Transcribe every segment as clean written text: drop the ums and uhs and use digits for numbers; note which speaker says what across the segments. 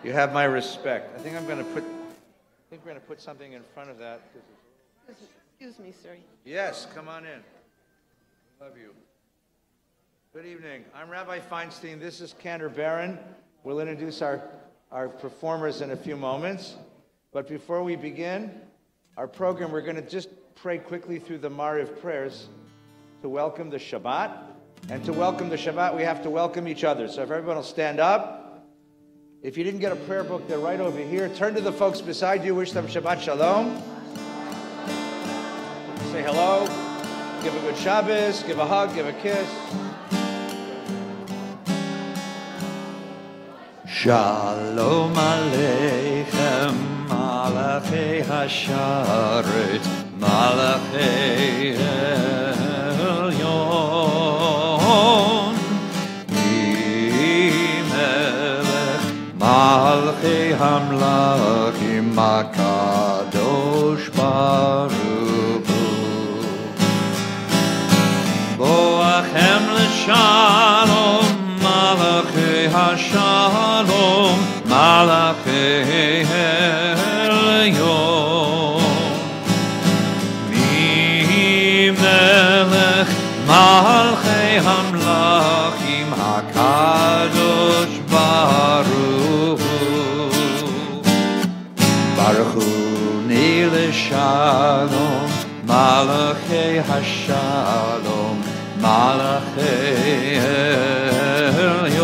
Speaker 1: You have my respect. I think we're going to put something in front of that.
Speaker 2: Excuse me, sir.
Speaker 1: Yes, come on in. Love you. Good evening. I'm Rabbi Feinstein. This is Cantor Barron. We'll introduce our performers in a few moments. But before we begin our program, we're going to just pray quickly through the Mariv prayers to welcome the Shabbat. And to welcome the Shabbat, we have to welcome each other. So if everyone will stand up. If you didn't get a prayer book, they're right over here. Turn to the folks beside you. Wish them Shabbat Shalom. Say hello. Give a good Shabbos. Give a hug. Give a kiss.
Speaker 3: Shalom Aleichem, Malachei Hasharet, Malachei Elyon, Melech, Malchei Hamlachim, HaKadosh Baruch Hu, Boachem L'Shalom, Malachei Hashalom, Malachei Elyon, Melech Malchei Hamlachim, HaKadosh Baruch Hu, Baruch Hu L'Shalom, Malachei Hashalom, Malachei Elyon,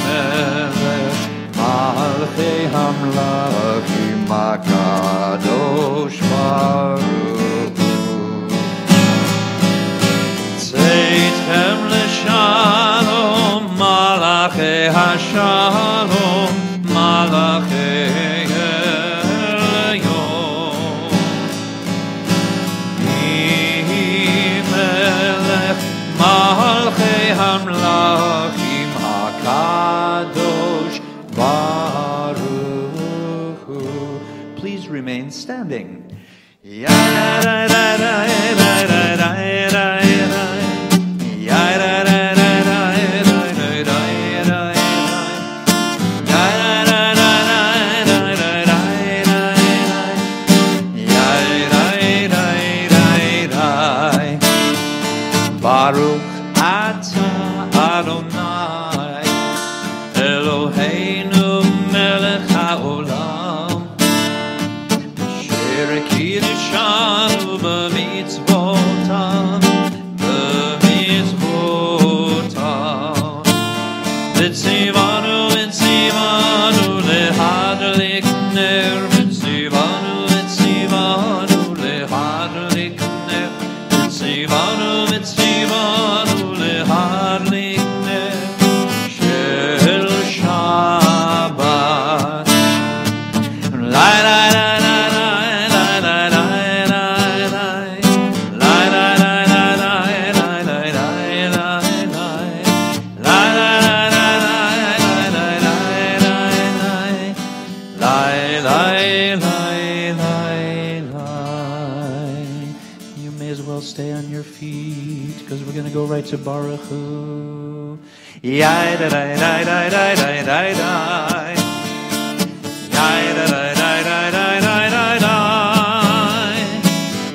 Speaker 3: Melech Malchei Hamlachim, HaKadosh Baruch Hu, Tzeitem L'Shalom, Malachei Hashalom, Malachei Malchei Hamlachim, HaKadosh Baruch Hu. Please remain standing. Baruch Atah Adonai Eloheinu melech haolam Asher kiddushanu b'mitzvotav V'tzivanu lehadlik ner V'tzivanu lehadlik ner V'tzivanu lehadlik ner shel Shabbat. La la la la la la la la la la la la You may as well stay on your feet because we're going to go right to Baruch Hu. Yai da da da da da da da da. Yai da da da da da da da da.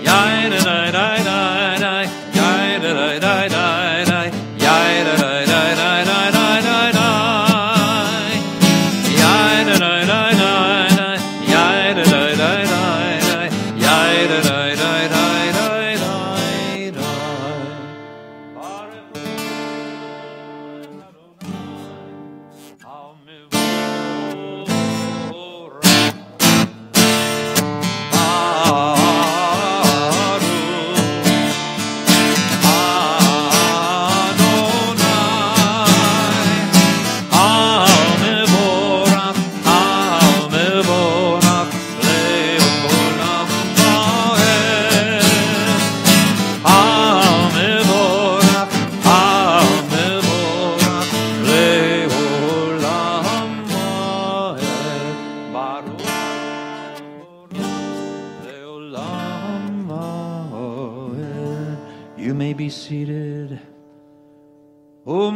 Speaker 3: Yai da da da da da. Yai da da da da da. Yai da da da da da da da da. Yai da da da da da. Yai da da da da da. Yai da da da da da. Baruch Adonai, Amen.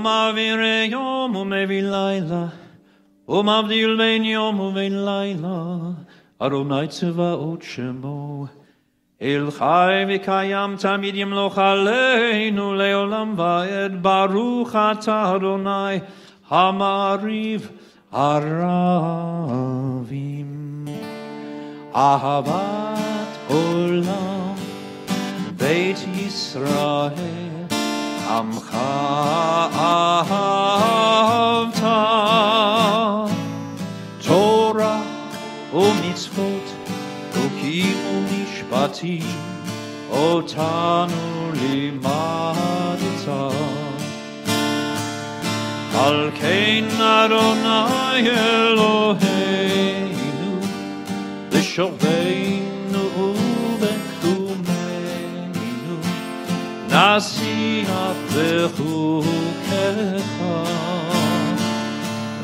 Speaker 3: מעביר יום ומביא לילה, ומבדיל בין יום ובין לילה, אדוני צבאות שמו. אל חי וקיים תמיד ימלוך עלינו לעולם ועד. ברוך אתה אדוני המעריב ערבים. אהבת עולם בית ישראל, עמך אהבת. תורה ומצוות חוקים ומשפטים אותנו לימדת. על כן אדוני אלוהינו לשוכבנו ובקומנו נשיח בחוקיך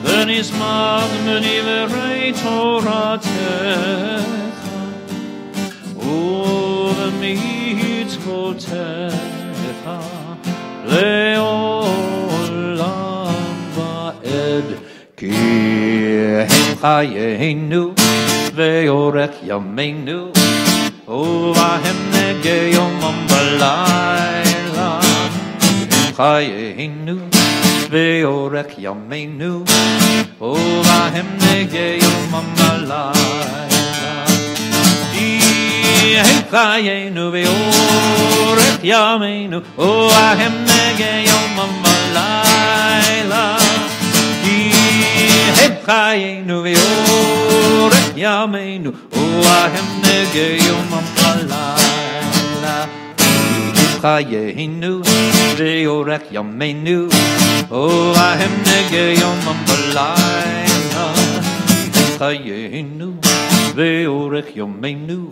Speaker 3: ונשמח בדברי תורתך ובמצוותיך לעולם ועד. כי הם חיינו ואורך ימינו ובהם נגה יומם בלילה. הם חיינו ואורך ימינו ובהם נגה יומם בלילה. הם חיינו ואורך ימינו ובהם נגה יומם בלילה. הם חיינו ואורך ימינו ובהם נגה יומם בלילה. הם חיינו ואורך ימינו ובהם נגה יומם בלילה. הם חיינו ואורך ימינו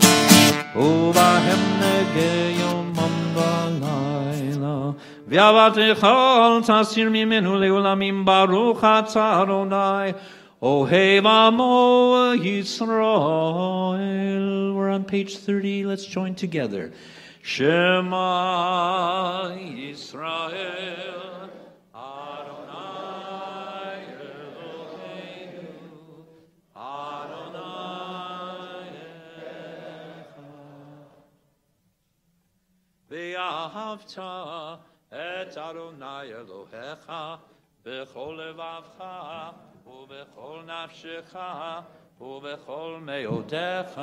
Speaker 3: ובהם נגה יומם בלילה. ועבדך אל תסיר ממנו לעולמים. ברוך אתה אדוני אוהב עמו ישראל. We're on page 30. Let's join together. Shema Yisrael Adonai Eloheinu Adonai Echad. ואהבת את אדוני אלוהיך בכל לבבך ובכל נפשך ובכל מאודיך.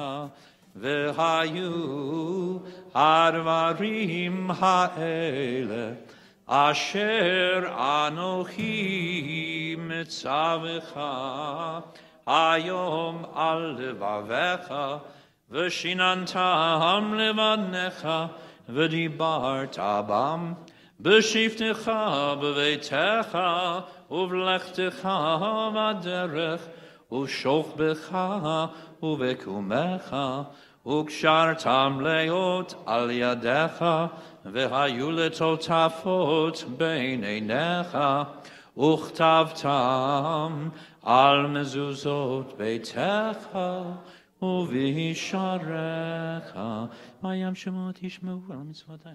Speaker 3: והיו הדברים האלה אשר אנוכי מצווך היום על לבביך ושיננתם לבניך ודיברת בם בשבתך בביתך ובלכתך בדרך ושוכבך ובקומך וקשרתם להיות על ידיך והיו לטוטפות בין עיניך וכתבתם על מזוזות ביתך ובשעריך. מים שמות ישמעו על מצוותיי.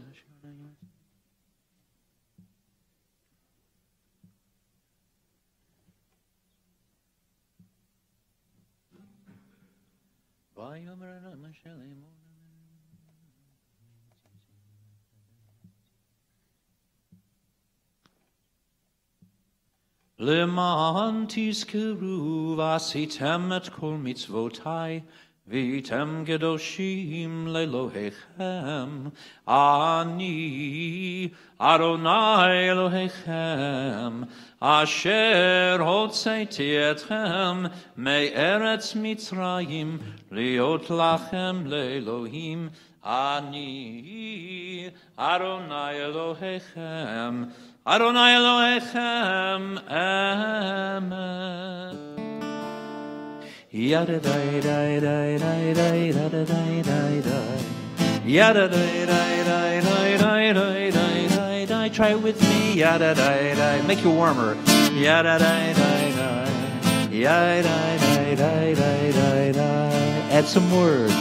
Speaker 3: למען תזכרו ועשיתם את כל מצוותיי והייתם קדושים לאלוהיכם. אני אדוני אלוהיכם אשר הוצאתי אתכם מארץ מצרים להיות לכם לאלוהים. אני אדוני אלוהיכם אדוני אלוהיכם אמת. Yada da da da da da da da da da. Yada da da da da da da da da. Try it with me. Yada da da. Make you warmer. Yada da da da. Yada da da da da da. Add some words.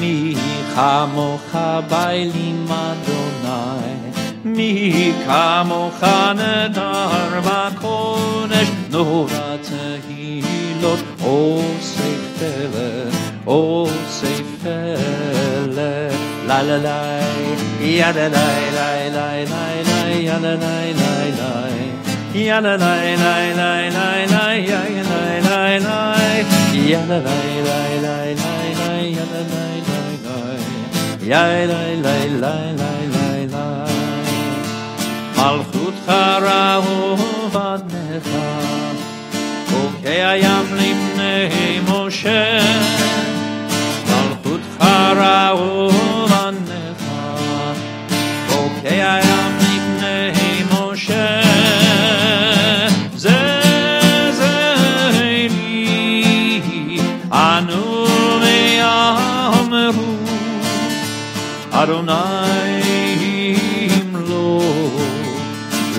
Speaker 3: Mi chamocha bailim Adonai. מי כמוך נדר בקודש, נורא תהילות, אוסף פלא, אוסף פלא. La la la, ya la la la la la la, ya la la la la, ya la la la la la la, ya la la la, ya la la la la la la, ya la la la la, ya la la la la la la. Malchut Charahu Vadnecha, Kokei Hayam Lifnei Moshe. Malchut Charahu Vadnecha, Kokei Hayam Lifnei Moshe. Zezeri Anu Me'amru Adonai Imlo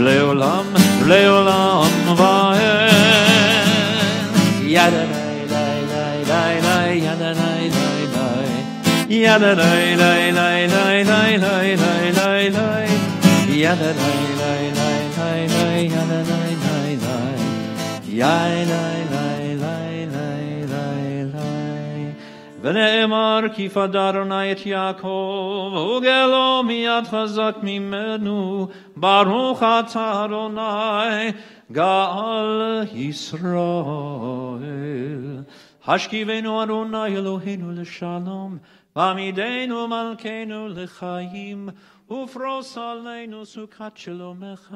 Speaker 3: Leolam, Leolam Vaed. Yada lai lai lai lai lai, yada lai lai lai, yada lai lai lai lai lai lai lai lai lai, yada lai lai lai lai lai, yada lai lai lai, yada lai lai lai lai lai. ונאמר כי פדה אדוני את יעקב וגאלו מיד חזק ממנו, ברוך אתה אדוני גאל ישראל. השכיבנו אדוני אלוהינו לשלום, ועמידנו מלכנו לחיים, ופרוס עלינו סוכת שלומך,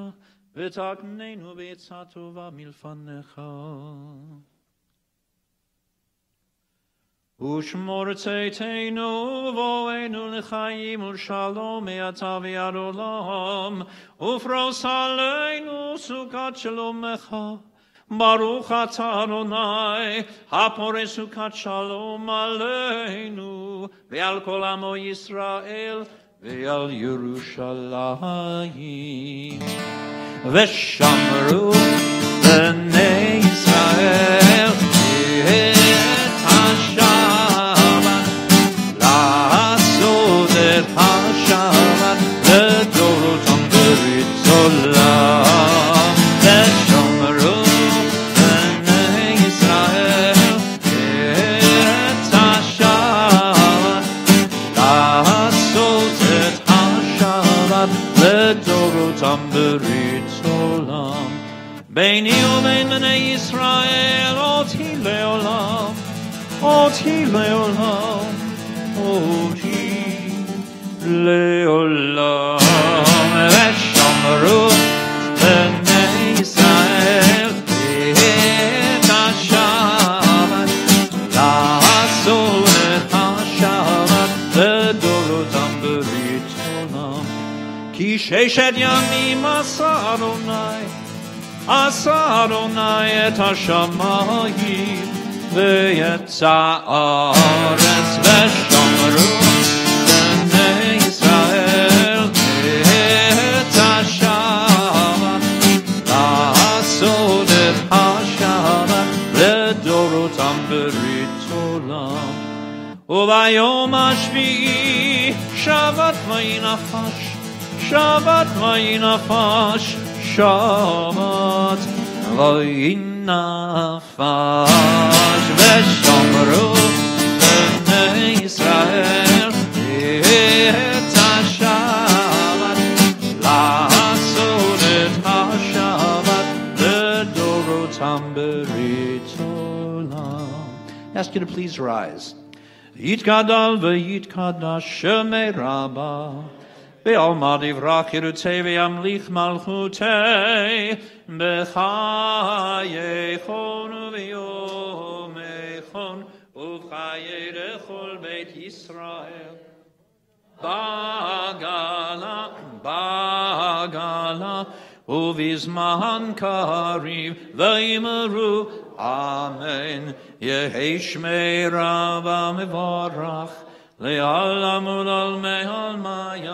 Speaker 3: ותקננו בעצה טובה מלפניך. ושמור צאתנו ובואנו לחיים ולשלום מעתה ועד עולם, ופרוס עלינו סוכת שלומך. ברוך אתה אדוני הפורש סוכת שלום עלינו ועל כל עמו ישראל ועל ירושלים. ושמרו בני ישראל את השבת, לעשות את השבת לדורותם ברית עולם. ושמרו בני ישראל את השבת, לעשות את השבת לדורותם ברית עולם. ביני ובין בני ישראל אותי לעולם, אותי לעולם, אותי לעולם. ושמרו בני ישראל את השבת, לעשות את השבת לדורותם ברית עולם. כי ששת ימים עשה אדוני, עשה אדוני את השמיים ואת הארץ. ושמרו בני ישראל את השבת, לעשות את השבת לדורותם ברית עולם. וביום השביעי שבת וינפש, שבת וינפש, שבת וינפש. ושמרו בני ישראל את השבת, לעשות את השבת לדורותם ברית עולם. Ask you to please rise. יתגדל ויתקדש שמי רבה, בעלמא דברך חירותי וימליך מלכותי, בחייכון וביומכון ובחיי לכל בית ישראל. בגלה, בגלה ובזמן קריב ויאמרו אמן. יהי שמי רבה מבורך לעולם ולעולמי עלמיא.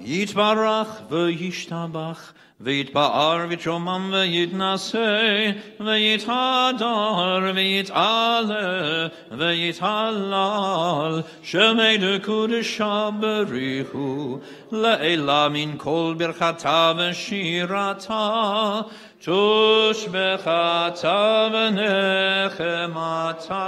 Speaker 3: Yitbarach v'yishtabach v'yitba'ar v'yitshomam v'yitnaseh v'yithadar v'yit'aleh v'yithalal shemei dekudesha berichu le'ela min kol birchata v'shirata tushbechata v'nechemata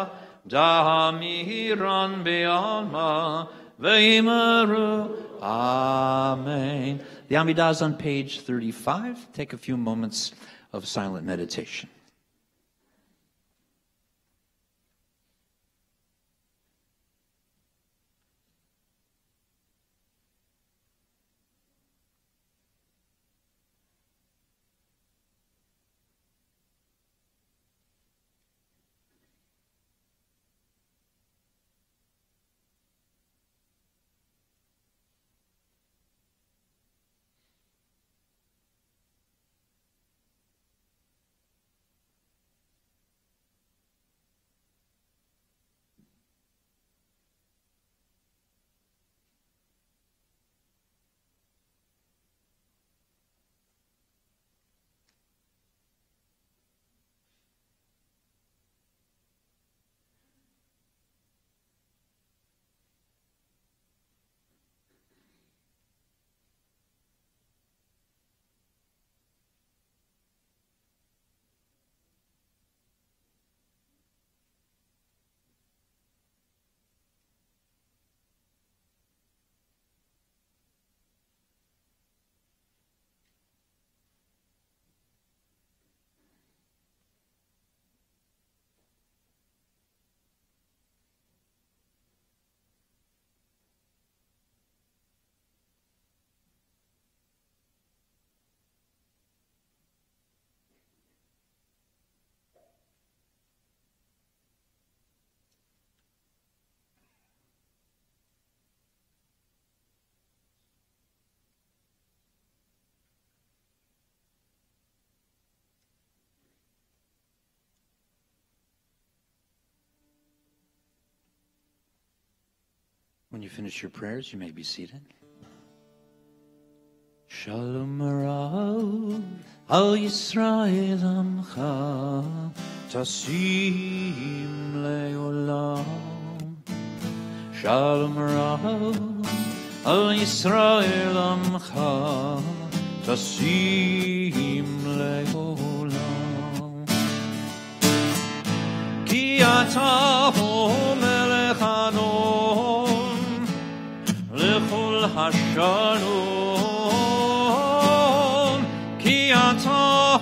Speaker 3: da'amiran be'alma v'yimaru. Amen. The Amidah is on page 35. Take a few moments of silent meditation. When you finish your prayers, you may be seated. Shalom Rav al Yisrael Amcha Tasim Leolam. Shalom Rav al Yisrael Amcha Tasim Leolam. Ki ata melech Adon lechol hashalom, ki ata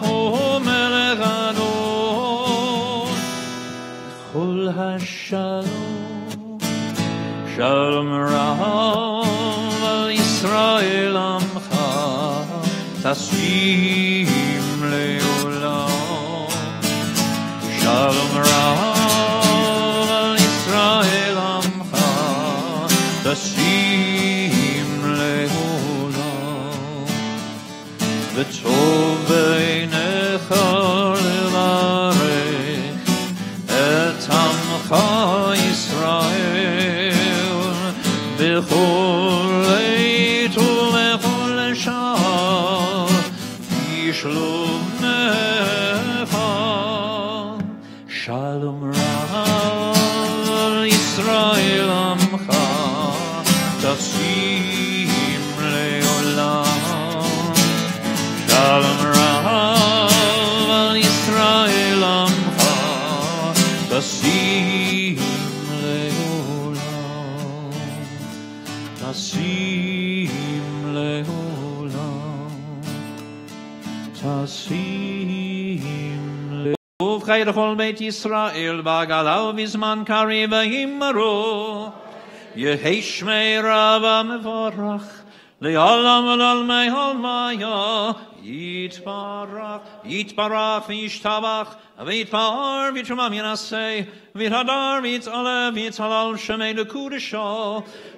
Speaker 3: melech Adon lechol hashalom. Shalom Rav al Yisrael Amcha Tasim Leolam. Shalom Rav al Yisrael Amcha Tasim Leolam. V'tov beinecha levarech et Amcha Yisrael b'chol leit u'lechol shah b'shlomecha. Shalom Rav al Yisrael Amcha Tasim Leolam. Shalom Rav al Yisrael Amcha Tasim Leolam. Tasim Leolam. Tasim Leolam. Chayr chol Beit Yisrael v'agalau v'zman kari v'himaro Yehei shmei Rabba mevorach le'olam v'l'olmei holmaya Yitbarach v'yishtabach v'yitpa'ar v'yitshomam yinaseh v'yithadar v'yit'aleh v'yithalal shemei dekudesha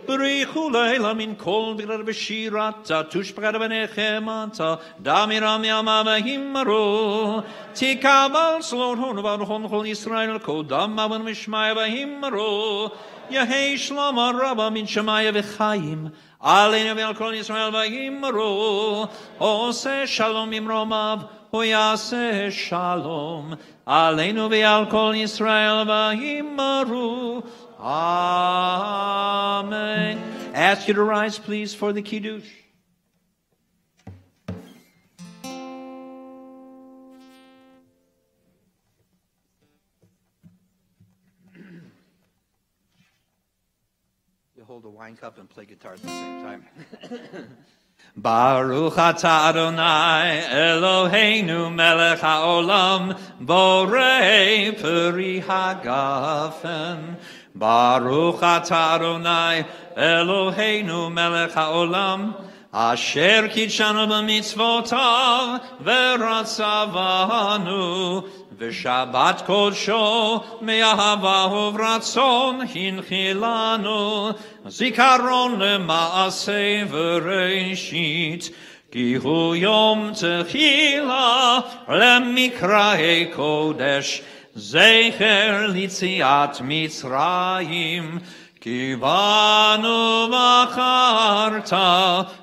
Speaker 3: b'richu le'ela min kol b'grar b'shirata tushbechata v'nechemata damiram yama v'himaro tikabal slot hon v'adchon chol Yisrael kodam avon v'shmaya v'himaro Yehei shlama rabba min shemaya v'chayim Aleinu ve'al kol Yisrael v'yimru. Ose shalom imromav, hu yaseh shalom. Aleinu ve'al kol Yisrael v'yimru. Amen. Ask you to rise, please, for the Kiddush. Hold a wine cup and play guitar at the same time. Baruch atah Adonai Eloheinu melech haolam borei peri hagafen. Baruch atah Adonai Eloheinu melech haolam asher kitshanu b'mitzvotav v'ratzavanu v'shabbat kodsho me'ahava uvratzon hinchilanu zikaron le'maaseh v'reishit ki hu yom techila le'mikra'ei kodesh zecher litziat Mitzrayim כי בנו בחרת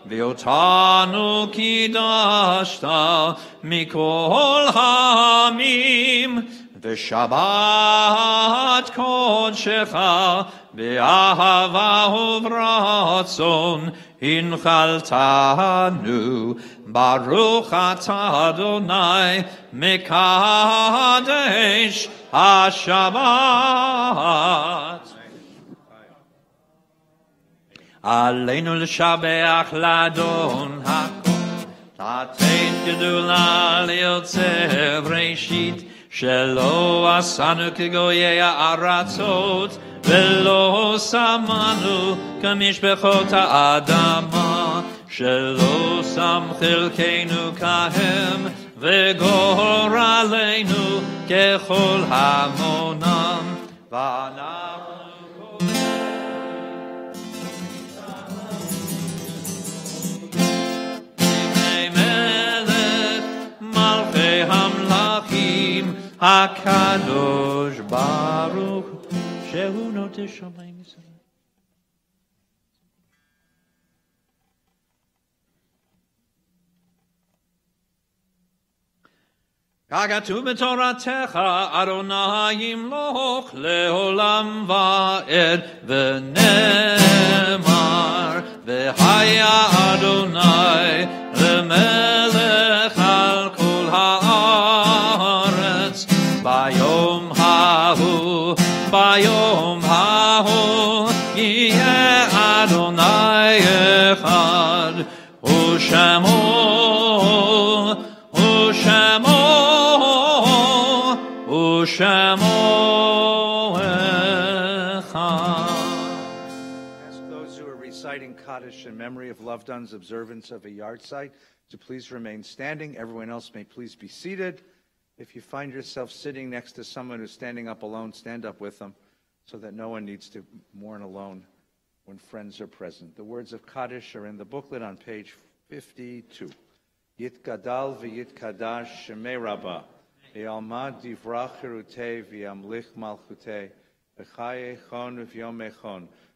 Speaker 3: ואותנו קידשת מכל העמים ושבת קודשך באהבה וברצון הנחלתנו ברוך אתה אדוני מקדש השבת עלינו לשבח לאדון הכל, לתת גדולה ליוצר ראשית, שלא עשנו כגויי הארצות, ולא שמנו כמשפחות האדמה, שלא שם חלקנו כהם, וגורלנו ככל המונם, ואנחנו הקדוש ברוך שהוא נוטה שמיים ישראל. ככתוב בתורתך אדוני ימלוך לעולם ועד ונאמר והיה אדוני למלך על כל הארץ ביום ההוא יהיה אדוני אחד ושמו
Speaker 1: Ask those who are reciting Kaddish in memory of loved ones' observance of a yard site to please remain standing. Everyone else may please be seated. If you find yourself sitting next to someone who's standing up alone, stand up with them so that no one needs to mourn alone when friends are present. The words of Kaddish are in the booklet on page 52. Yitgadal v'yitkadash shemei rabbah. V'yalmad divrach cherutei v'yamlich malchutei v'chaye chon v'yomei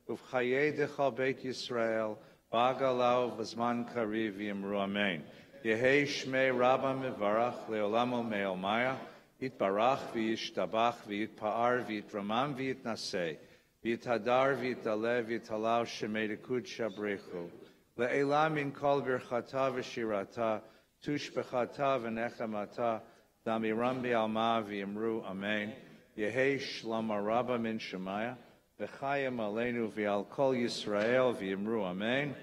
Speaker 1: v'chaye dechal beit Yisrael v'agalau v'zman kariv v'yimru amen. Yehei shmei rabba mevarach leolamo me'omaya yitbarach v'yishtabach v'yitpa'ar v'yitramam v'yitnasei v'yithadar v'yitale v'yitalau shemei dekud shabrechu le'elam min kol birchata v'shirata tushbechata v'nechamata Damiram bi'alma v'yimru amen. Yehei shlama rabba min shemaya v'chayim aleinu v'al kol Yisrael v'yimru amen.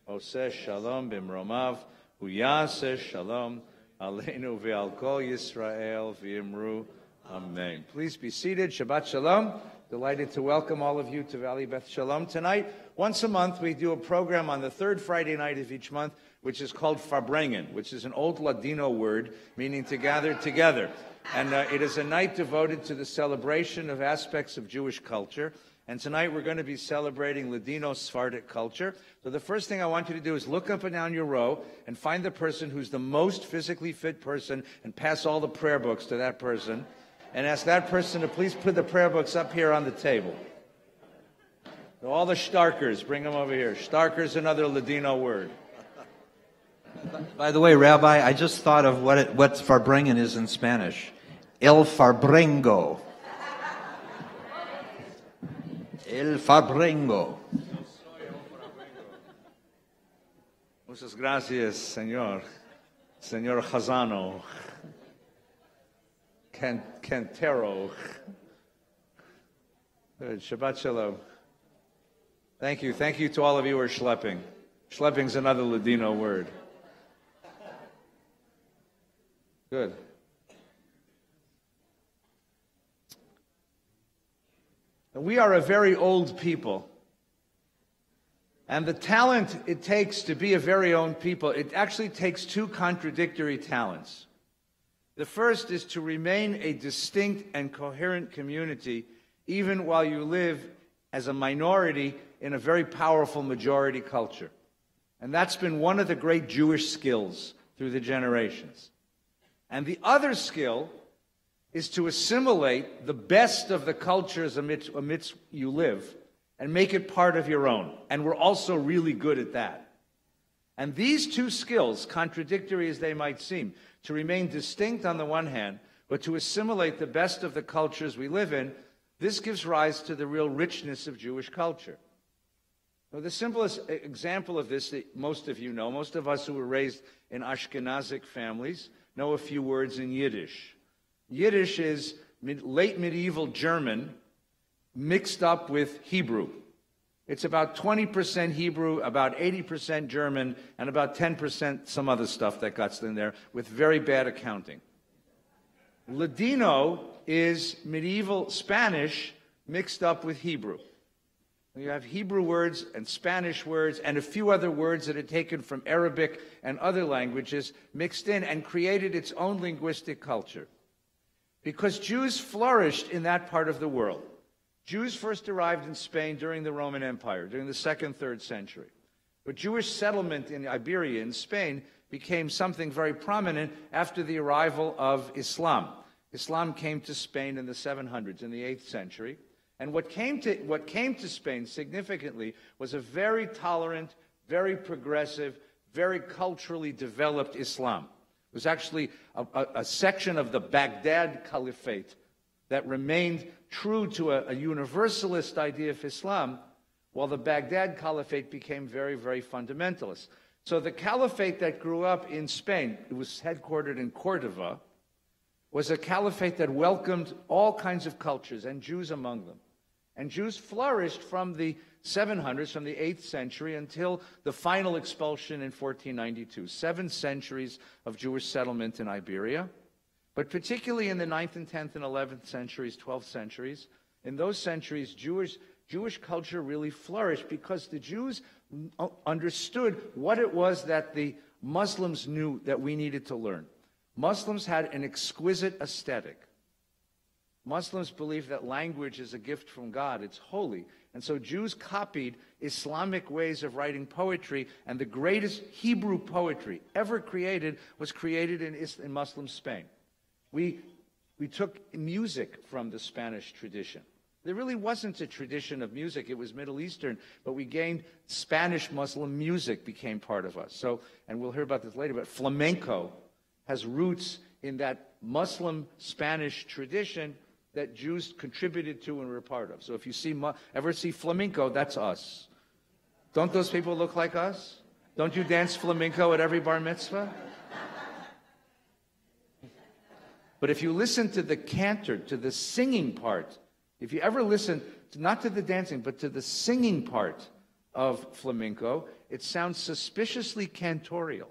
Speaker 1: Oseh shalom b'mromav uyaseh shalom aleinu v'al kol Yisrael v'yimru amen. Please be seated. Shabbat shalom. Delighted to welcome all of you to Valley Beth Shalom tonight. Once a month, we do a program on the third Friday night of each month, which is called Farbrengen, which is an old Ladino word meaning to gather together. And it is a night devoted to the celebration of aspects of Jewish culture. And tonight we're going to be celebrating Ladino Sephardic culture. So the first thing I want you to do is look up and down your row and find the person who's the most physically fit person and pass all the prayer books to that person. And ask that person to please put the prayer books up here on the table. All the Starkers, bring them over here. Starker's another Ladino word.
Speaker 3: By the way, Rabbi, I just thought of what Farbrengen is in Spanish. El Farbrengo. El Farbrengo.
Speaker 1: Muchas gracias, señor. Señor Chazano. Cantero. Good. Shabbat shalom. Thank you. Thank you to all of you who are schlepping. Schlepping's another Ladino word. Good. We are a very old people. And the talent it takes to be a very own people, it actually takes two contradictory talents. The first is to remain a distinct and coherent community, even while you live as a minority in a very powerful majority culture. And that's been one of the great Jewish skills through the generations. And the other skill is to assimilate the best of the cultures amidst you live and make it part of your own. And we're also really good at that. And these two skills, contradictory as they might seem, to remain distinct on the one hand, but to assimilate the best of the cultures we live in, this gives rise to the real richness of Jewish culture. Now, the simplest example of this that most of you know, most of us who were raised in Ashkenazic families, know a few words in Yiddish. Yiddish is late medieval German mixed up with Hebrew. It's about 20% Hebrew, about 80% German, and about 10% some other stuff that got in there with very bad accounting. Ladino is medieval Spanish mixed up with Hebrew. You have Hebrew words and Spanish words and a few other words that are taken from Arabic and other languages mixed in and created its own linguistic culture. Because Jews flourished in that part of the world. Jews first arrived in Spain during the Roman Empire, during the 2nd, 3rd century. But Jewish settlement in Iberia, in Spain, became something very prominent after the arrival of Islam. Islam came to Spain in the 700s, in the 8th century. And what came to Spain significantly was a very tolerant, very progressive, very culturally developed Islam. It was actually a section of the Baghdad Caliphate that remained true to a universalist idea of Islam, while the Baghdad Caliphate became very, very fundamentalist. So the caliphate that grew up in Spain, it was headquartered in Cordova, was a caliphate that welcomed all kinds of cultures, and Jews among them. And Jews flourished from the 700s, from the 8th century, until the final expulsion in 1492. 7 centuries of Jewish settlement in Iberia. But particularly in the 9th and 10th and 11th centuries, 12th centuries, in those centuries, Jewish culture really flourished because the Jews understood what it was that the Muslims knew that we needed to learn. Muslims had an exquisite aesthetic. Muslims believe that language is a gift from God. It's holy. And so Jews copied Islamic ways of writing poetry, and the greatest Hebrew poetry ever created was created in Muslim Spain. We took music from the Spanish tradition. There really wasn't a tradition of music. It was Middle Eastern, but we gained Spanish Muslim music became part of us. So, and we'll hear about this later, but flamenco has roots in that Muslim Spanish tradition that Jews contributed to and were part of. So if you ever see flamenco, that's us. Don't those people look like us? Don't you dance flamenco at every bar mitzvah? But if you listen to the cantor, to the singing part, if you ever listen, not to the dancing, but to the singing part of flamenco, it sounds suspiciously cantorial.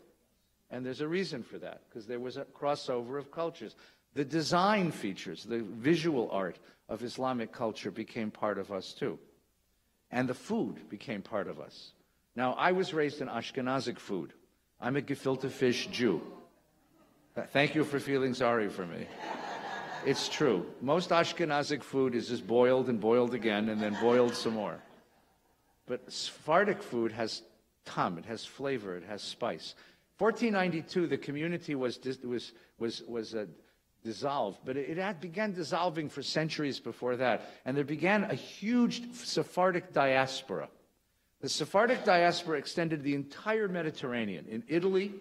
Speaker 1: And there's a reason for that, because there was a crossover of cultures. The design features, the visual art of Islamic culture became part of us too. And the food became part of us. Now, I was raised in Ashkenazic food. I'm a gefilte fish Jew. Thank you for feeling sorry for me. It's true. Most Ashkenazic food is just boiled and boiled again and then boiled some more. But Sephardic food has tam, it has flavor, it has spice. 1492, the community was dissolve, but it began dissolving for centuries before that. And there began a huge Sephardic diaspora. The Sephardic diaspora extended the entire Mediterranean, in Italy,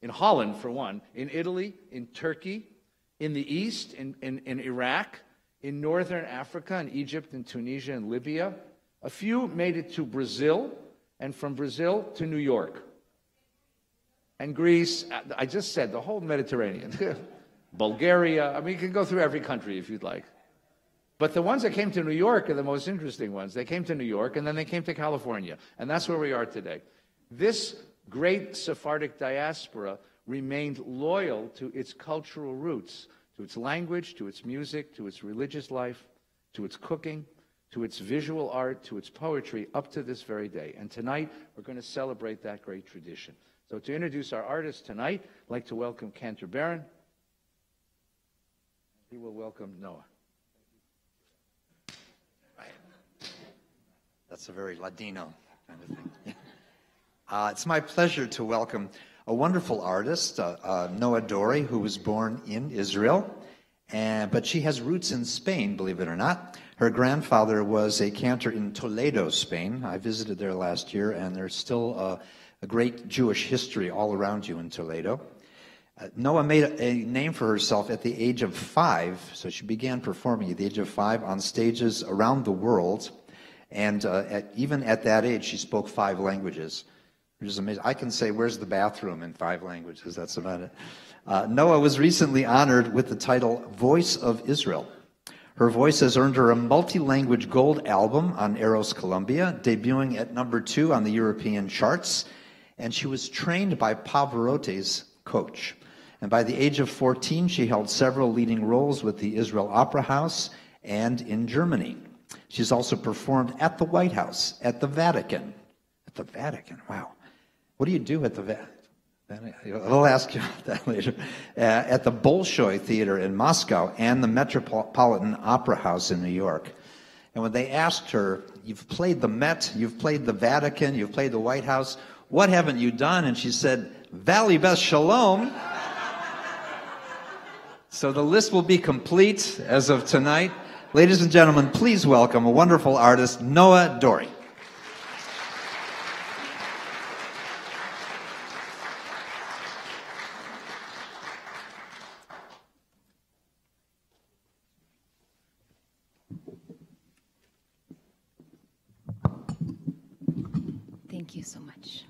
Speaker 1: in Holland for one, in Italy, in Turkey, in the East, in Iraq, in northern Africa, in Egypt, and Tunisia, and Libya. A few made it to Brazil, and from Brazil to New York. And Greece, I just said, the whole Mediterranean. Bulgaria, I mean, you can go through every country if you'd like. But the ones that came to New York are the most interesting ones. They came to New York, and then they came to California. And that's where we are today. This great Sephardic diaspora remained loyal to its cultural roots, to its language, to its music, to its religious life, to its cooking, to its visual art, to its poetry, up to this very day. And tonight, we're going to celebrate that great tradition. So to introduce our artist tonight, I'd like to welcome Cantor Barron. He will welcome Noah.
Speaker 4: That's a very Ladino kind of thing. It's my pleasure to welcome a wonderful artist, Noa Dori, who was born in Israel, but she has roots in Spain, believe it or not. Her grandfather was a cantor in Toledo, Spain. I visited there last year, and there's still a great Jewish history all around you in Toledo. Noa made a name for herself at the age of 5, so she began performing at the age of 5 on stages around the world. And even at that age, she spoke 5 languages, which is amazing. I can say, where's the bathroom in 5 languages? That's about it. Noa was recently honored with the title Voice of Israel. Her voice has earned her a multi-language gold album on Eros Columbia, debuting at number 2 on the European charts. And she was trained by Pavarotti's coach. And by the age of 14, she held several leading roles with the Israel Opera House and in Germany. She's also performed at the White House, at the Vatican. At the Vatican, wow. What do you do at the Vatican? I'll ask you about that later. At the Bolshoi Theater in Moscow and the Metropolitan Opera House in New York. And when they asked her, you've played the Met, you've played the Vatican, you've played the White House, what haven't you done? And she said, Valley Beth Shalom. So the list will be complete as of tonight. Ladies and gentlemen, please welcome a wonderful artist, Noa Dori.
Speaker 5: Thank you so much.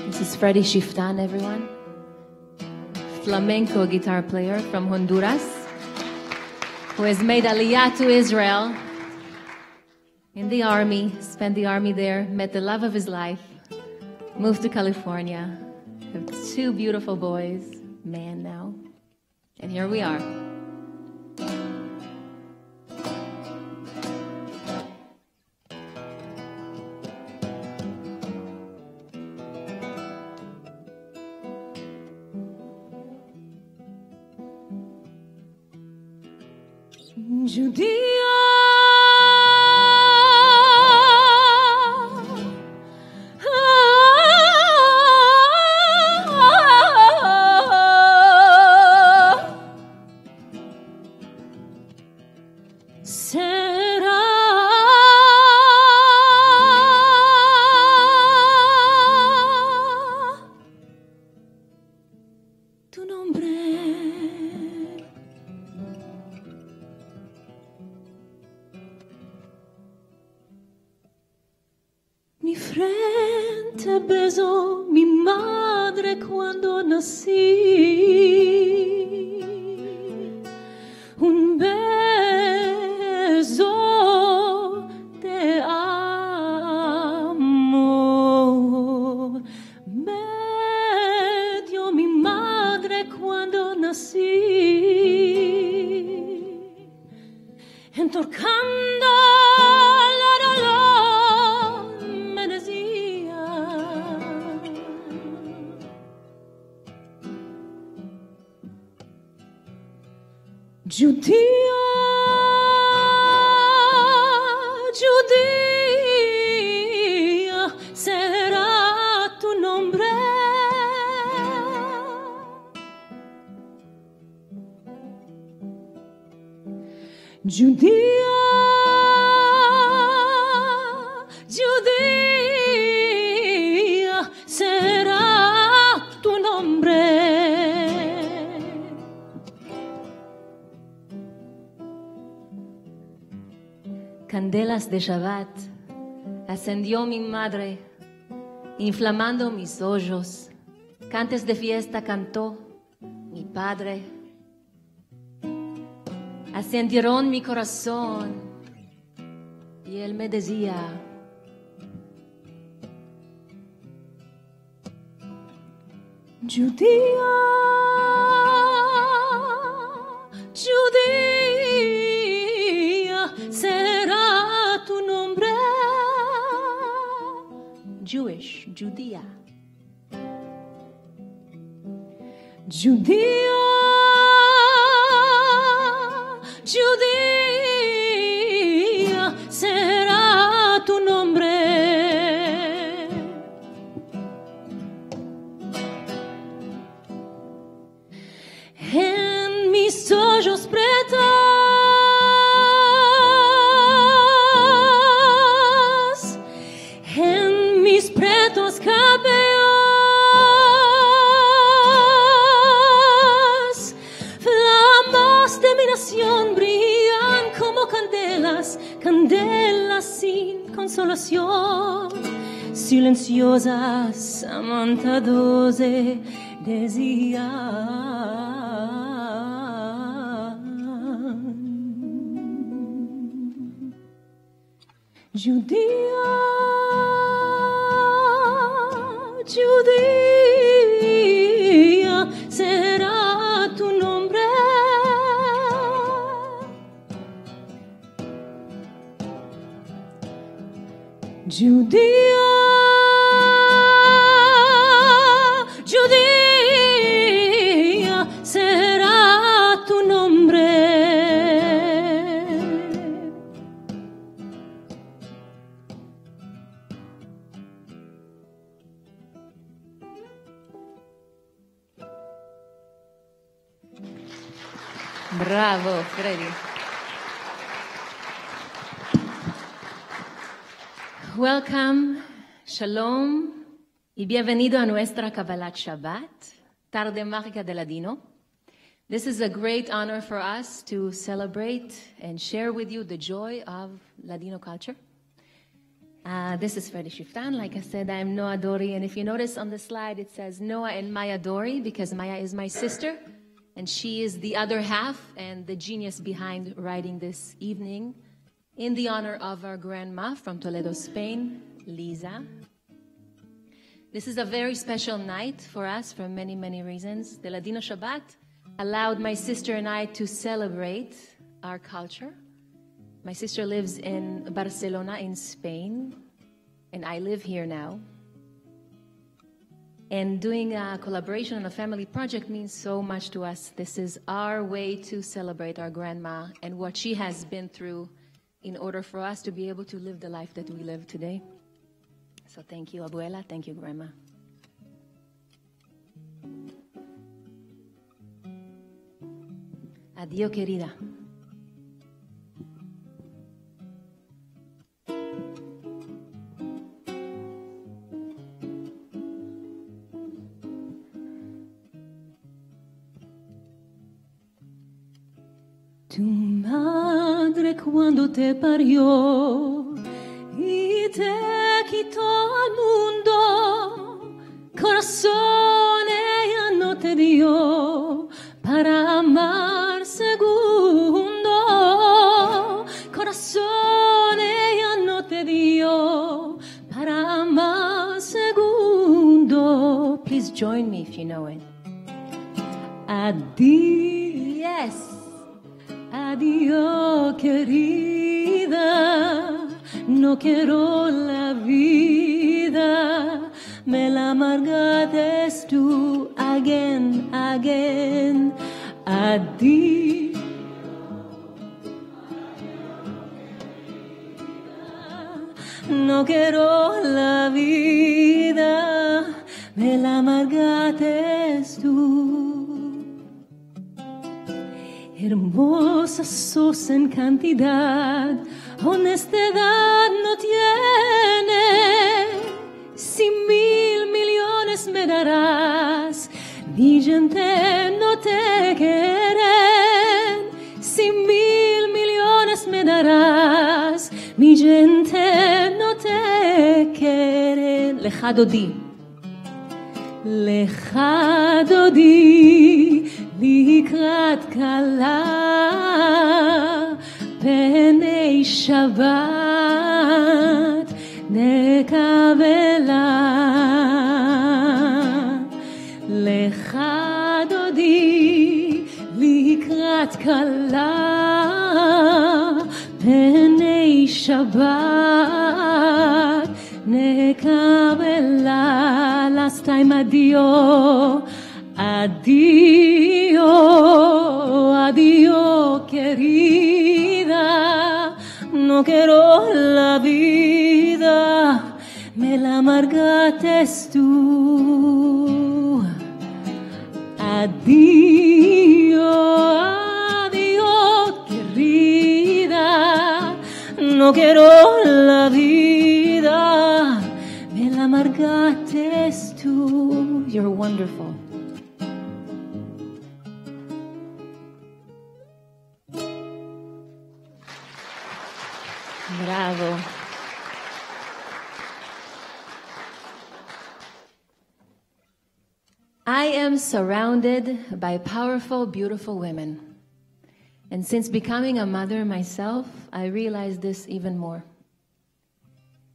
Speaker 5: This is Freddie Shiftan, everyone. Flamenco guitar player from Honduras, who has made Aliyah to Israel in the army, spent the army there, met the love of his life, moved to California, have 2 beautiful boys, man now, and here we are. Judea, será tu nombre. Mi frente besó mi madre cuando nací. Un beso te amo. Me dio mi madre cuando nací. Entorcando Judea, Judea. Judía, Judía, será tu nombre. Candelas de Shabbat ascendió mi madre, inflamando mis ojos. Cantes de fiesta cantó mi padre. Ascendieron mi corazón y él me decía: Judía, Judía, será tu nombre. Jewish, Judea. Judea, Judea, será tu nombre. En mis ojos pretos, en mis pretos cabellos, flamas de mi nación brillan como candelas, candelas sin consolación, silenciosas, amantados de desían. Judía, Judía, será tu nombre. Judía, Judía, será tu nombre. Bravo, Freddy. Welcome, shalom, y bienvenido a nuestra Kabbalat Shabbat, tarde mágica de Ladino. This is a great honor for us to celebrate and share with you the joy of Ladino culture. This is Freddy Shiftan. Like I said, I'm Noa Dori, and if you notice on the slide, it says Noa and Maya Dori, because Maya is my sister, and she is the other half and the genius behind writing this evening in the honor of our grandma from Toledo, Spain, Lisa. This is a very special night for us for many, many reasons. The Ladino Shabbat allowed my sister and I to celebrate our culture. My sister lives in Barcelona in Spain, and I live here now. And doing a collaboration on a family project means so much to us. This is our way to celebrate our grandma and what she has been through in order for us to be able to live the life that we live today. So thank you, Abuela. Thank you, Grandma. Adiós, querida. Tu madre cuando te parió y te quitó al mundo, corazón ella no te dio para amar segundo. Corazón ella no te dio para amar segundo. Please join me if you know it. Adiós. Adiós, querida, no quiero la vida, me la amargaste tú, again, again, adiós. No quiero la vida, me la amargaste tú. hermosas sos en cantidad, honestidad no tiene. Si 1.000 millones me darás, mi gente no te quieren. Si 1.000 millones me darás, mi gente no te quieren. Lecha dodi, lecha dodi, לקראת כלה, פני שבת נקבלה. לך דודי לקראת כלה, פני שבת נקבלה. Last time adio, adio, adio querida, no quiero la vida, me la amargaste tú. Adio, adio querida, no quiero la vida, me la amargaste tú. You're wonderful. Bravo. I am surrounded by powerful, beautiful women. And since becoming a mother myself, I realized this even more.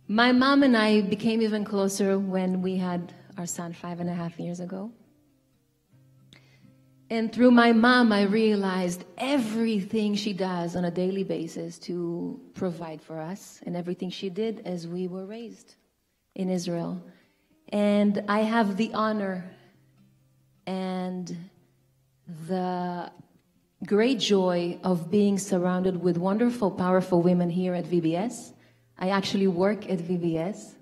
Speaker 5: My mom and I became even closer when we had our son 5.5 years ago. And through my mom, I realized everything she does on a daily basis to provide for us, and everything she did as we were raised in Israel. And I have the honor and the great joy of being surrounded with wonderful, powerful women here at VBS. I actually work at VBS.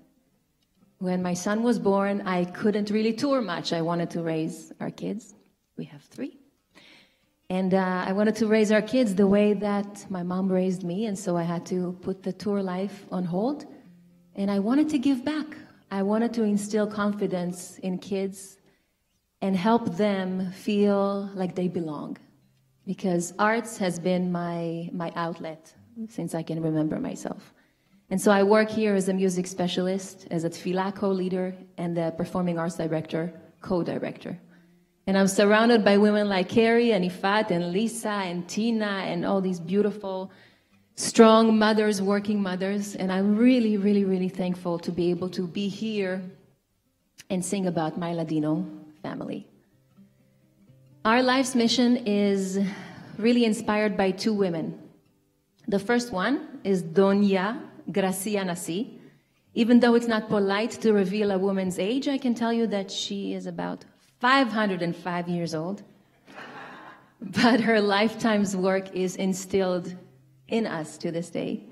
Speaker 5: When my son was born, I couldn't really tour much. I wanted to raise our kids. We have 3. And I wanted to raise our kids the way that my mom raised me, and so I had to put the tour life on hold. And I wanted to give back. I wanted to instill confidence in kids and help them feel like they belong. Because arts has been my outlet since I can remember myself. And so I work here as a music specialist, as a tefillah co-leader, and the performing arts director, co-director. And I'm surrounded by women like Carrie and Ifat and Lisa and Tina and all these beautiful, strong mothers, working mothers. And I'm really, really, really thankful to be able to be here and sing about my Ladino family. Our life's mission is really inspired by 2 women. The first one is Doña Gracia Nasi. Even though it's not polite to reveal a woman's age, I can tell you that she is about 505 years old. But her lifetime's work is instilled in us to this day.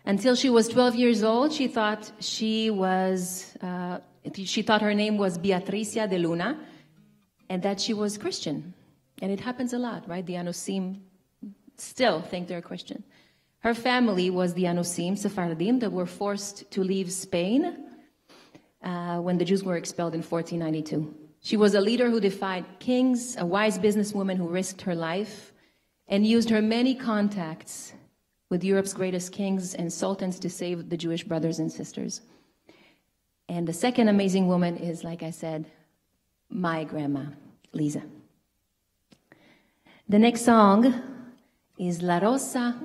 Speaker 5: Until she was 12 years old, she thought her name was Beatricia de Luna, and that she was Christian. And it happens a lot, right? The Anusim still think they're Christian. Her family was the Anusim, Sephardim, that were forced to leave Spain when the Jews were expelled in 1492. She was a leader who defied kings, a wise businesswoman who risked her life, and used her many contacts with Europe's greatest kings and sultans to save the Jewish brothers and sisters. And the second amazing woman is, like I said, my grandma, Lisa. The next song is La Rosa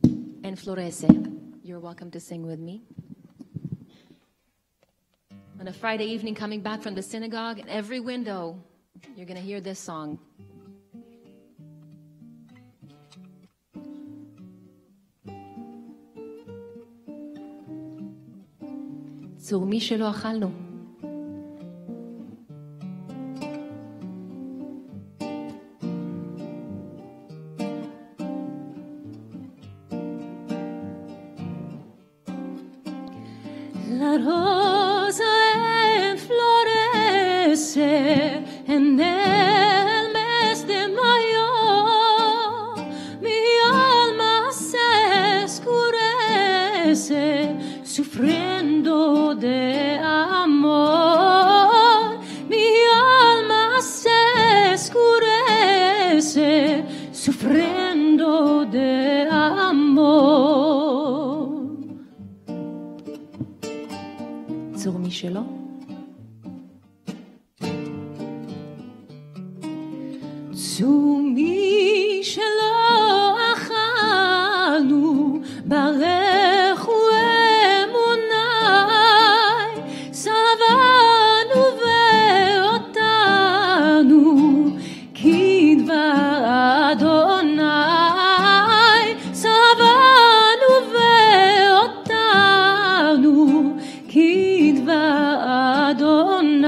Speaker 5: and Florece. You're welcome to sing with me. On a Friday evening, coming back from the synagogue, in every window, you're going to hear this song. צור מי שלא אכלנו. La rosa enflorece en el mes de mayo. צור משלו. צור משלו אכלנו ברך ואמוני סבנו ואותנו כדבר אדוני סבנו ואותנו כדבר אדוני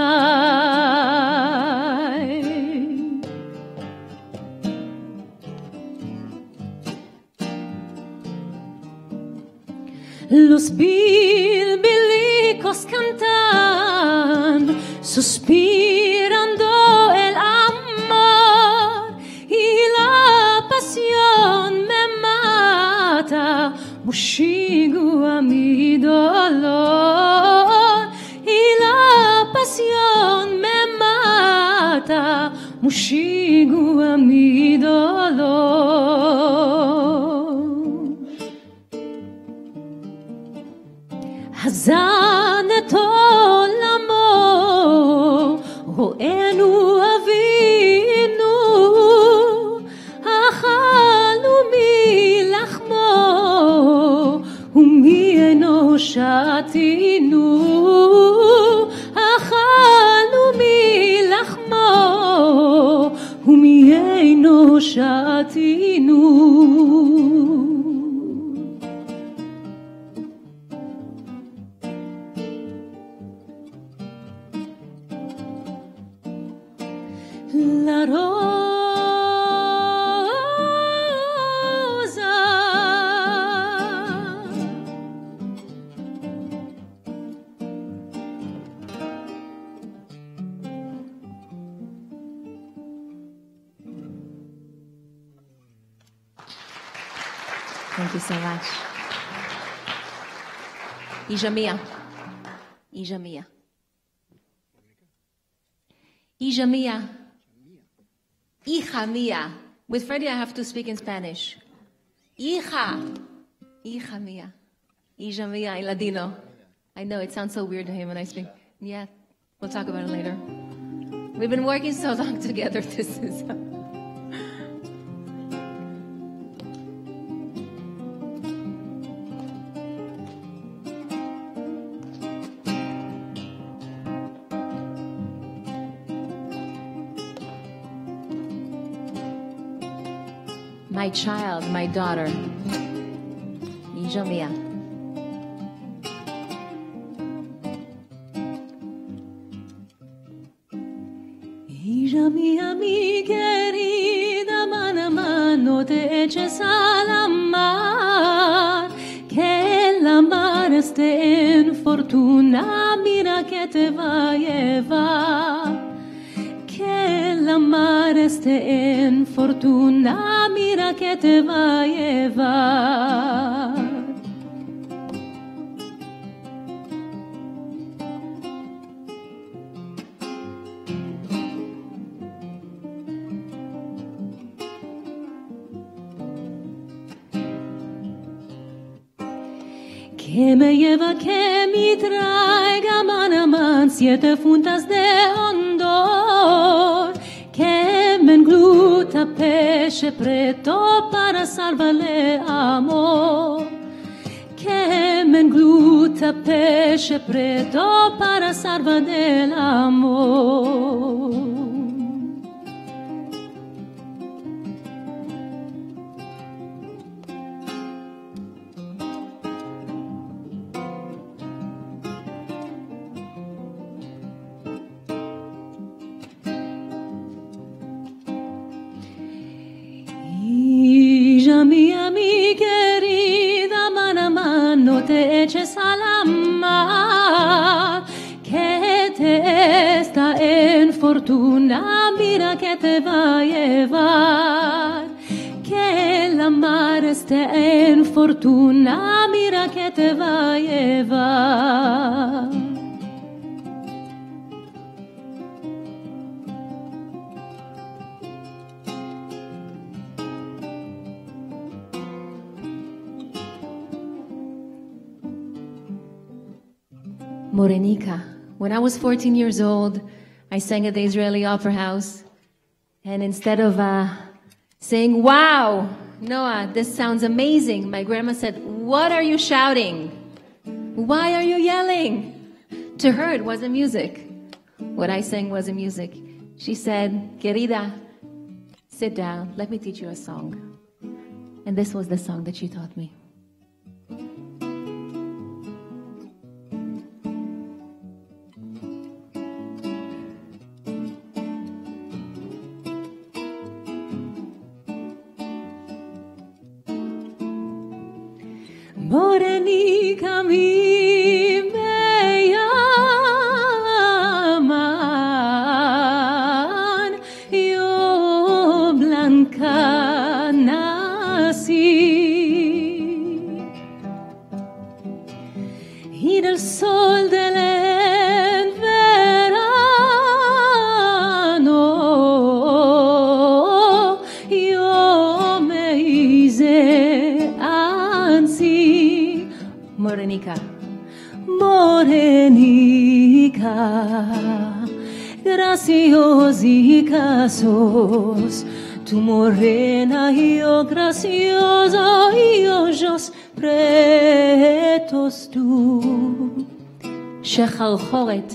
Speaker 5: Los bilbilicos cantan, suspirando el amor y la pasión me mata, mushigu a mi dolor y la pasión me mata, mushigu a mi dolor. הזן את עולמו, רואינו אבינו, אכלנו מלחמו, ומעינו שתינו, אכלנו מלחמו, ומעינו שתינו. La rosa Thank you so much. Ijamia. Ijamia. Ijamia. Hija mía. With Freddie, I have to speak in Spanish. Hija. Hija mía. Hija mía, Ladino. I know, it sounds so weird to him when I speak. Yeah, we'll talk about it later. We've been working so long together. This is... My child, my daughter, hija mía. Hija mía, mi querida, mano a mano te eches a la mar, que la mar esté en fortuna, mira que te va a llevar. Que la mar esté en fortuna, mira que te va a llevar. Que me lleva, que me traiga man a man 7 funtas de hondor, que me engluta peche preto para salvarle amor, que me engluta peche preto para salvarle el amor. Hija mía, mi querida, mano a mano te eches a la mar, que te está en fortuna, mira que te va a llevar. Que la mar esté en fortuna, mira que te va a llevar. Morenica. When I was 14 years old, I sang at the Israeli Opera House. And instead of saying, wow, Noah, this sounds amazing, my grandma said, what are you shouting? Why are you yelling? To her, it wasn't music. What I sang wasn't music. She said, querida, sit down, let me teach you a song. And this was the song that she taught me. Morenica mi me llaman, yo blanca nací, y del sol del verano yo me hice ansí. Morenica, Morenica, graciosica sos, tu morena y yo gracioso y ojos pretos tú. שחרחורת.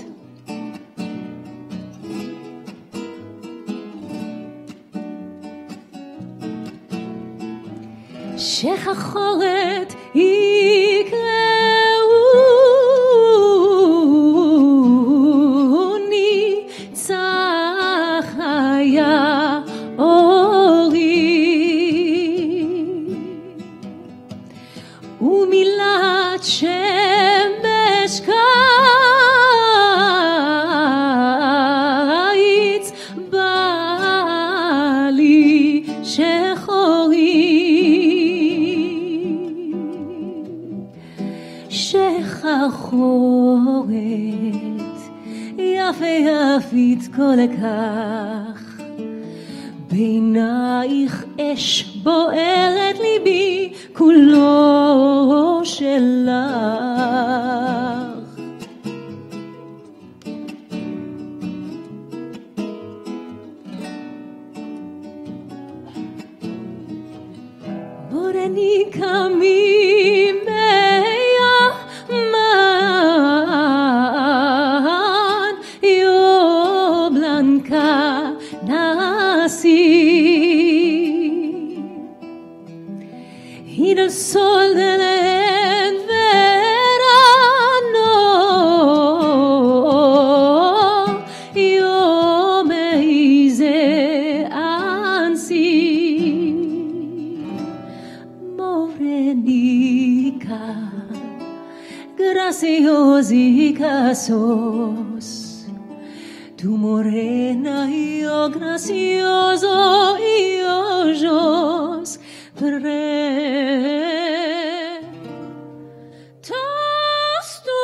Speaker 5: שחרחורת יקראוני צחיה אורי ומילת שמש קיץ בא לי שחורי שחרחורת יפה יפית כל כך בעינייך אש בוערת ליבי כולו שלך. Morenica mi me llaman, yo blanca nací, y del sol del verano yo me hice ansí. Morenica, graciosica sos, tu morena y yo gracioso y ojos pretos tú.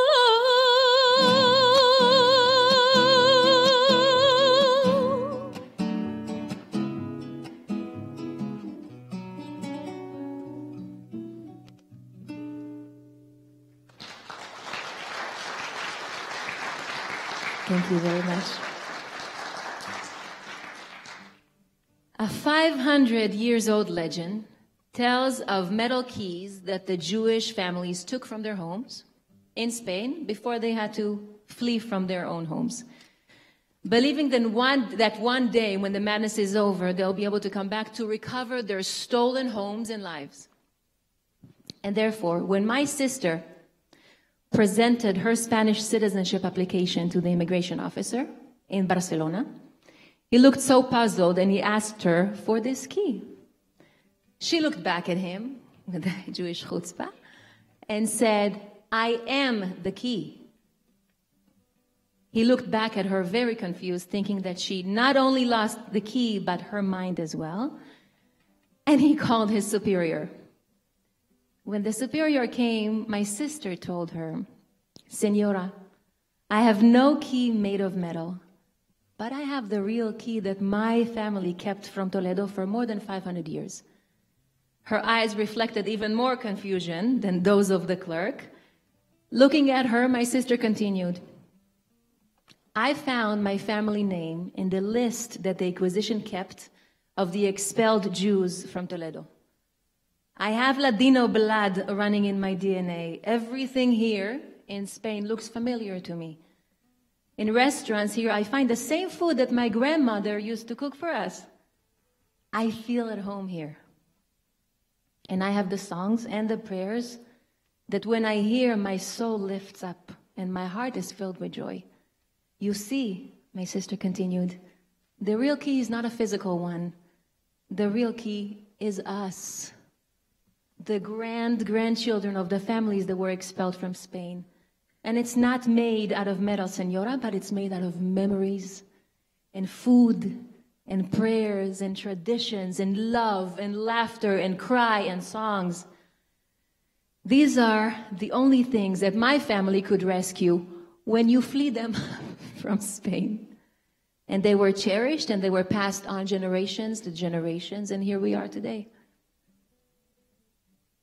Speaker 5: Thank you very much. A 500 years old legend tells of metal keys that the Jewish families took from their homes in Spain before they had to flee from their own homes, believing that one day when the madness is over, they'll be able to come back to recover their stolen homes and lives. And therefore, when my sister presented her Spanish citizenship application to the immigration officer in Barcelona, he looked so puzzled and he asked her for this key. She looked back at him with the Jewish chutzpah and said, I am the key. He looked back at her very confused, thinking that she not only lost the key, but her mind as well. And he called his superior. When the superior came, my sister told her, Senora, I have no key made of metal, but I have the real key that my family kept from Toledo for more than 500 years. Her eyes reflected even more confusion than those of the clerk. Looking at her, my sister continued, I found my family name in the list that the Inquisition kept of the expelled Jews from Toledo. I have Ladino blood running in my DNA. Everything here in Spain looks familiar to me. In restaurants here, I find the same food that my grandmother used to cook for us. I feel at home here. And I have the songs and the prayers that when I hear, my soul lifts up and my heart is filled with joy. You see, my sister continued, the real key is not a physical one. The real key is us, the grandchildren of the families that were expelled from Spain. And it's not made out of metal, Senora, but it's made out of memories and food and prayers and traditions and love and laughter and cry and songs. These are the only things that my family could rescue when you flee them from Spain. And they were cherished and they were passed on generations to generations, and here we are today.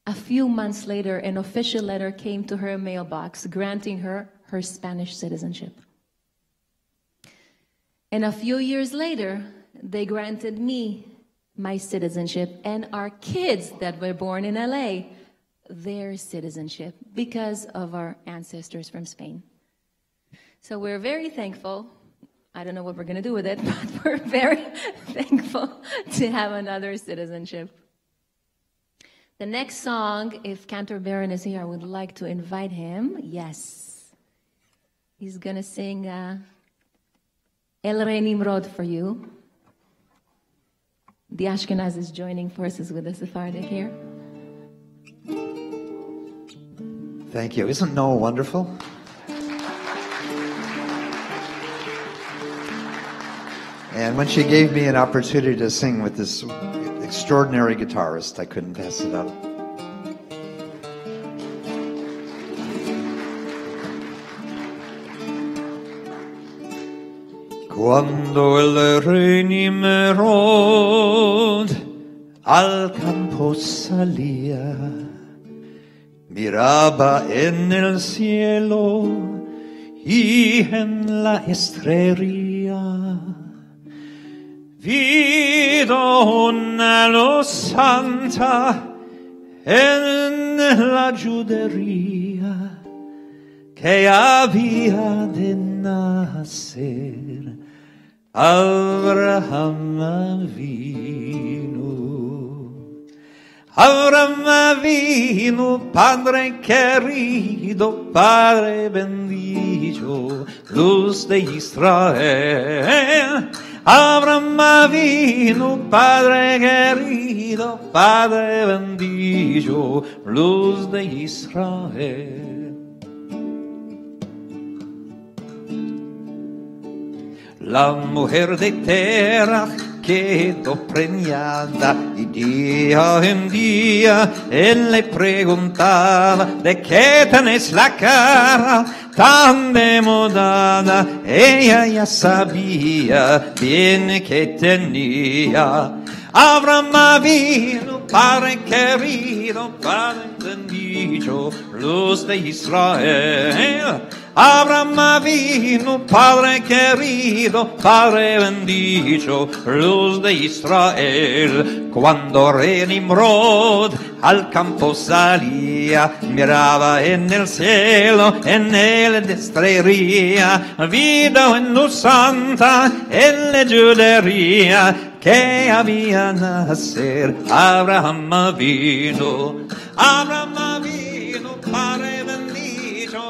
Speaker 5: A few months later, an official letter came to her mailbox granting her her Spanish citizenship. And a few years later, they granted me my citizenship and our kids that were born in LA their citizenship because of our ancestors from Spain. So we're very thankful. I don't know what we're going to do with it, but we're very thankful to have another citizenship. The next song, if Cantor Baron is here, I would like to invite him. Yes. He's going to sing El Rey Nimrod for you. The Ashkenaz is joining forces with the Sephardic here.
Speaker 4: Thank you. Isn't Noah wonderful? And when she gave me an opportunity to sing with this extraordinary guitarist, I couldn't pass it up.
Speaker 3: Cuando el rey Nimrod al campo salía, miraba en el cielo y en la estrella. Vido una luz santa en la judería que había de nacer Abraham Avinu. Abraham Avinu, Padre querido, Padre bendito, luz de Israel. Abraham Avinu, Padre querido, Padre bendito, luz de Israel. La mujer de Terach quedó preñada y día en día él le preguntaba ¿de qué tenés la cara tan demudada? Ella ya sabía bien que tenía. Abraham Avinu, Padre querido, Padre bendito, luz de Israel. Abraham Avinu, Padre querido, Padre bendito, luz de Israel. Cuando rey Nimrod al campo salía, miraba en el cielo, en él estrella, vida en luz santa, en la judería, que había nacer Abraham Avinu. Abraham Avinu, Padre bendito,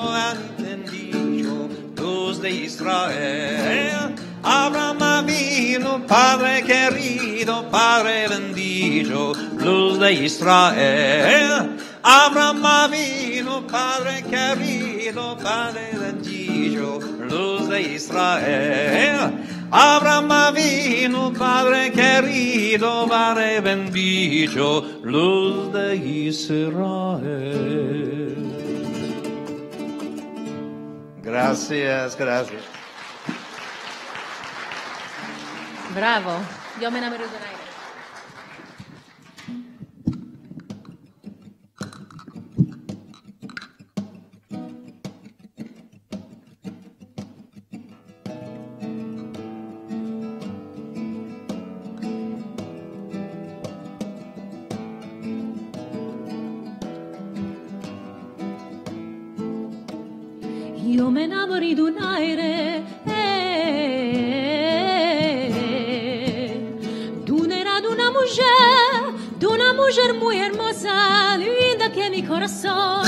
Speaker 3: luz de Israel. Abraham Avinu, Padre querido, Padre bendito, luz de Israel. Abraham Avinu, Padre querido, Padre bendito, luz de Israel. Abraham Avinu, Padre querido, Padre bendito, luz de Israel.
Speaker 4: Gracias, gracias.
Speaker 5: Bravo. Yo me enamoré de un aire. Io me innamori d'un aire, de una mujer muy hermosa, linda que mi corazón.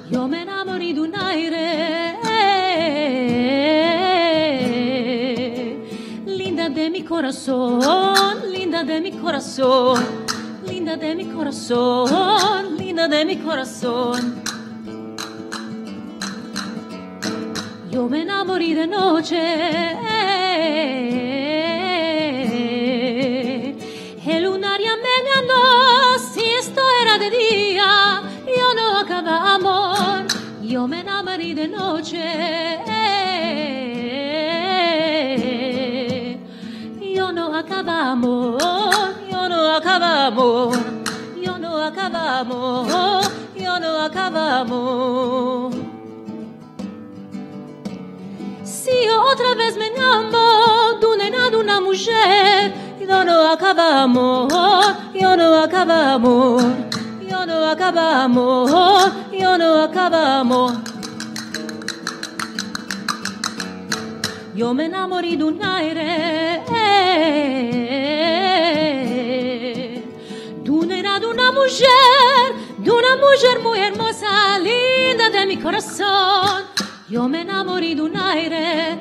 Speaker 5: Yo me enamoré de un aire, linda de mi corazón, linda de mi corazón, linda de mi corazón, linda de mi corazón. Yo me enamoré de noche, el lunaria me engañó, si esto era de día, yo no acaba amor, yo me enamoré de noche, yo no acaba amor, yo no acaba amor, yo no acaba amor, yo no acaba amor. Si yo otra vez me enamoro de una mujer, yo no acaba amor, yo no acaba amor, yo no acaba amor, yo no acaba amor. Yo me enamoré de un aire, de una mujer muy hermosa, linda de mi corazón. Yo me enamoré de un aire,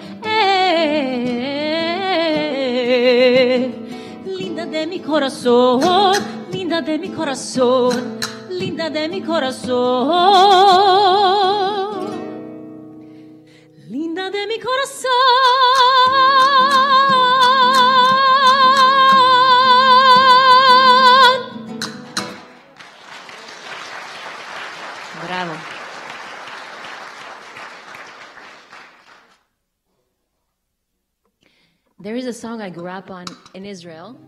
Speaker 5: linda de mi corazón, linda de mi corazón, linda de mi corazón, linda de mi corazón. Bravo. There is a song I grew up on in Israel.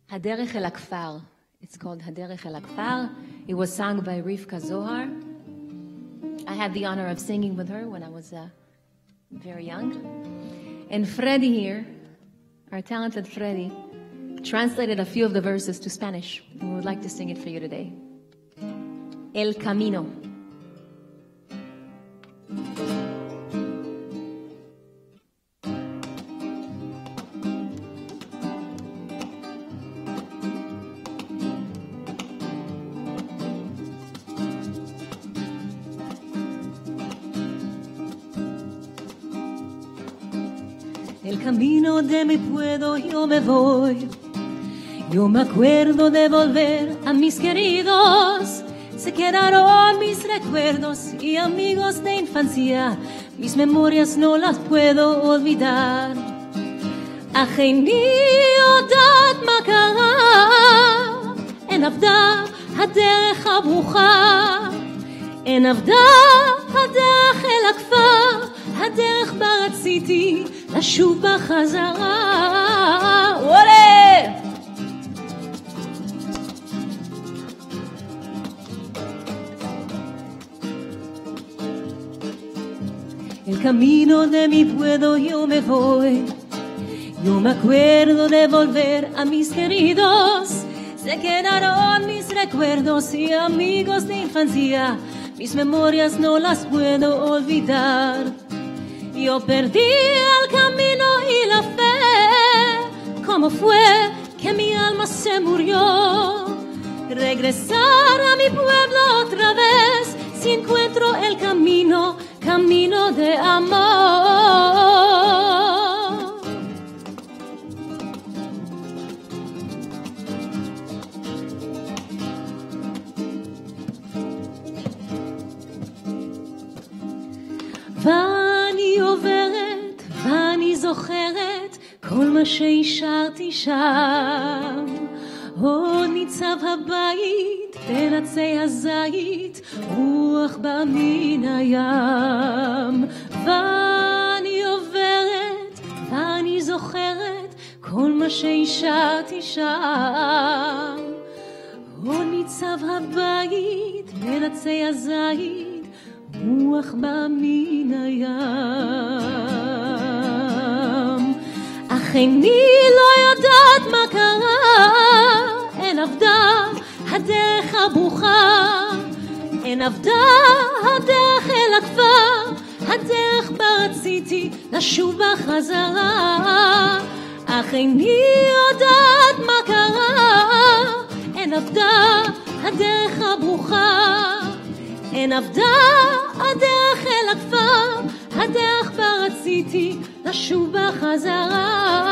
Speaker 5: Haderech el Akfar. It's called Haderech el Akfar. It was sung by Rivka Zohar. I had the honor of singing with her when I was very young. And Freddy here, our talented Freddy, translated a few of the verses to Spanish. And we would like to sing it for you today. El Camino. El camino de mi pueblo yo me voy. Yo me acuerdo de volver a mis queridos. Se quedaron mis recuerdos y amigos de infancia. Mis memorias no las puedo olvidar. Acheni yodat ma kara. En avda haderech habrucha. En avda haderech el akfar. הדרך בה רציתי לשוב בחזרה. וואלה! El camino de mi pueblo yo me voy. Yo me acuerdo de volver a mis queridos. Se quedaron mis recuerdos y amigos de infancia. Mis memorias no las puedo olvidar. Yo perdí el camino y la fe. ¿Cómo fue que mi alma se murió? Regresar a mi pueblo otra vez. Si encuentro el camino, camino de amor. ואני עוברת, ואני זוכרת כל מה שהשארתי שם. עוד ניצב הבית בין עצי הזית, רוח בא מן הים. ואני עוברת, ואני זוכרת כל מה שהשארתי שם. עוד ניצב הבית בין עצי הזית, רוח בא מן הים. אך איני לא יודעת מה קרה, אין עבדה הדרך הברוכה. אין עבדה הדרך אל הכפר, הדרך בה רציתי לשוב בחזרה, אך איני יודעת מה קרה. אין עבדה הדרך הברוכה, אין עבדה הדרך אל הכפר, הדרך בה רציתי לשוב בחזרה.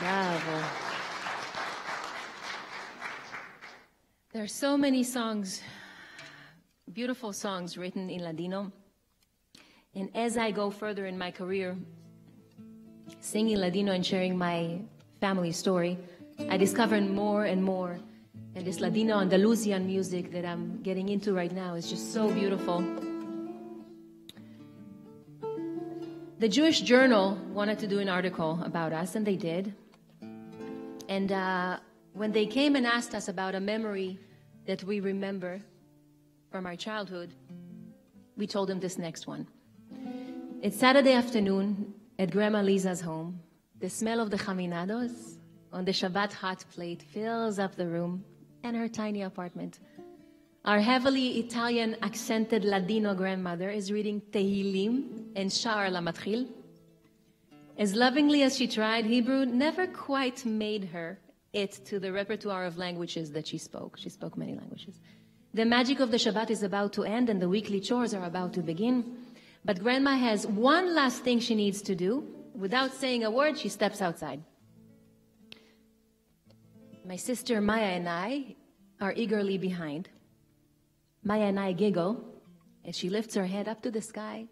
Speaker 5: Bravo. There are so many songs, beautiful songs written in Ladino. And as I go further in my career, singing Ladino and sharing my family story, I discover more and more. And this Ladino Andalusian music that I'm getting into right now is just so beautiful. The Jewish Journal wanted to do an article about us, and they did. And when they came and asked us about a memory that we remember from our childhood, we told them this next one. It's Saturday afternoon at Grandma Lisa's home. The smell of the chaminados on the Shabbat hot plate fills up the room and her tiny apartment. Our heavily Italian accented Ladino grandmother is reading Tehillim and Sha'ar Lamatchil. As lovingly as she tried, Hebrew never quite made her it to the repertoire of languages that she spoke. She spoke many languages. The magic of the Shabbat is about to end and the weekly chores are about to begin. But Grandma has one last thing she needs to do. Without saying a word, she steps outside. My sister Maya and I are eagerly behind. Maya and I giggle as she lifts her head up to the sky,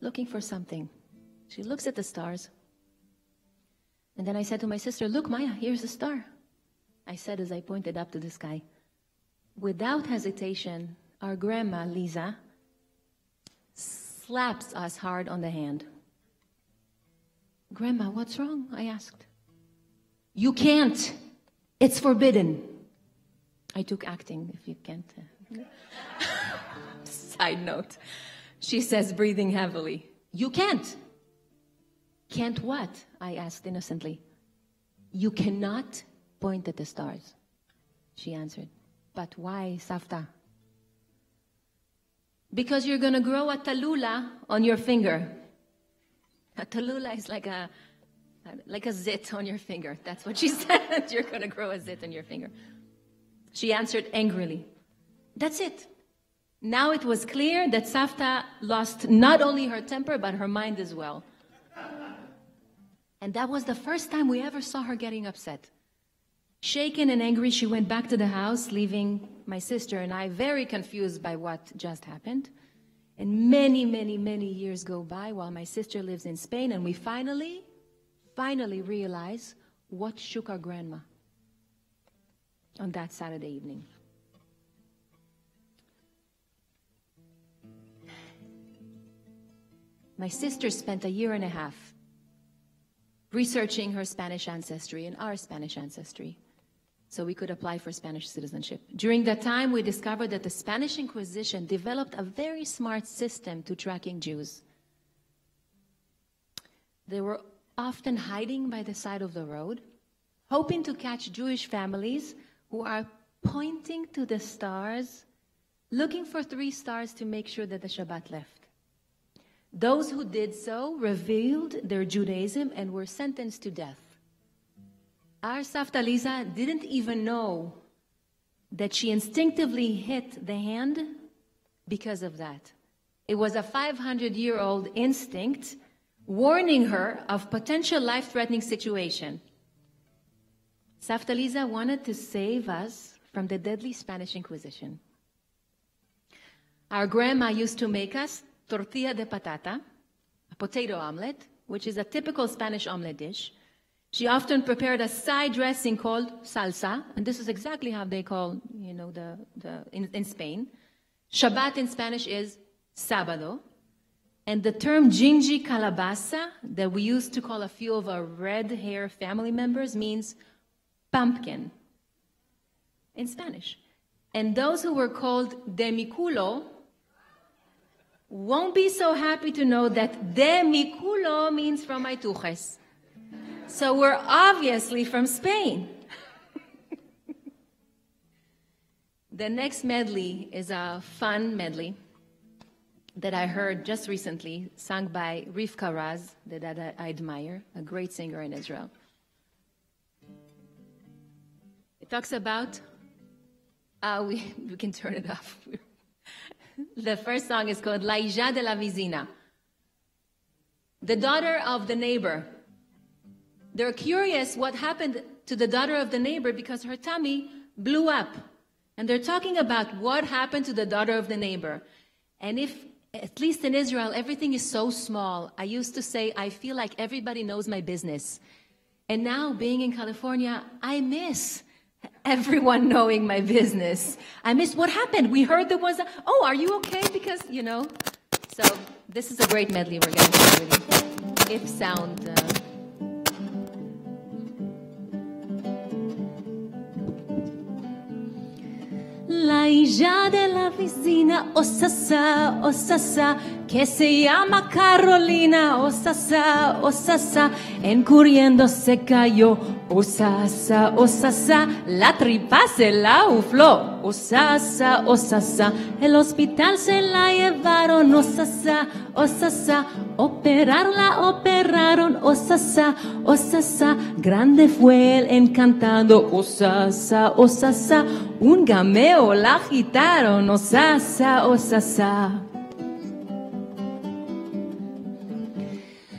Speaker 5: looking for something. She looks at the stars. And then I said to my sister, "Look, Maya, here's a star," I said as I pointed up to the sky. Without hesitation, our grandma, Lisa, slaps us hard on the hand. "Grandma, what's wrong?" I asked. "You can't. It's forbidden." I took acting, if you can't. Side note. She says, breathing heavily, "You can't." "Can't what?" I asked innocently. "You cannot point at the stars," she answered. "But why, Safta?" "Because you're going to grow a talula on your finger." A talula is like a zit on your finger. That's what she said. You're going to grow a zit on your finger. She answered angrily. That's it. Now it was clear that Safta lost not only her temper, but her mind as well. And that was the first time we ever saw her getting upset. Shaken and angry, she went back to the house, leaving my sister and I very confused by what just happened. And many, many, many years go by while my sister lives in Spain, and we finally realize what shook our grandma on that Saturday evening. My sister spent a year and a half researching her Spanish ancestry and our Spanish ancestry so we could apply for Spanish citizenship. During that time, we discovered that the Spanish Inquisition developed a very smart system to tracking Jews. They were often hiding by the side of the road, hoping to catch Jewish families who are pointing to the stars, looking for 3 stars to make sure that the Shabbat left. Those who did so revealed their Judaism and were sentenced to death. Our Safta Lisa didn't even know that she instinctively hit the hand because of that. It was a 500-year-old instinct warning her of potential life-threatening situation. Safta Lisa wanted to save us from the deadly Spanish Inquisition. Our grandma used to make us tortilla de patata, a potato omelet, which is a typical Spanish omelet dish. She often prepared a side dressing called salsa, and this is exactly how they call, in Spain. Shabbat in Spanish is sábado, and the term gingy calabaza that we used to call a few of our red hair family members means pumpkin in Spanish. And those who were called demiculo won't be so happy to know that de mi culo means from my tuches. So we're obviously from Spain. The next medley is a fun medley that I heard just recently, sung by Rivka Raz, that I admire, a great singer in Israel. It talks about, we can turn it off. The first song is called La hija de la vecina, the daughter of the neighbor. They're curious what happened to the daughter of the neighbor because her tummy blew up. And they're talking about what happened to the daughter of the neighbor. And if, at least in Israel, everything is so small. I used to say, I feel like everybody knows my business. And now, being in California, I miss everyone knowing my business. I miss what happened. We heard there was oh, are you okay? Because, you know. So this is a great medley we're going to do with you. If sound... La hija de la vecina, osasa, que se llama Carolina, osasa, en corriendo se cayó, osasa, la tripa se la ufló, osasa, el hospital se la llevaron, osasa, operaron, osasa, grande fue el encantado, osasa, un gameo la agitaron, osasa.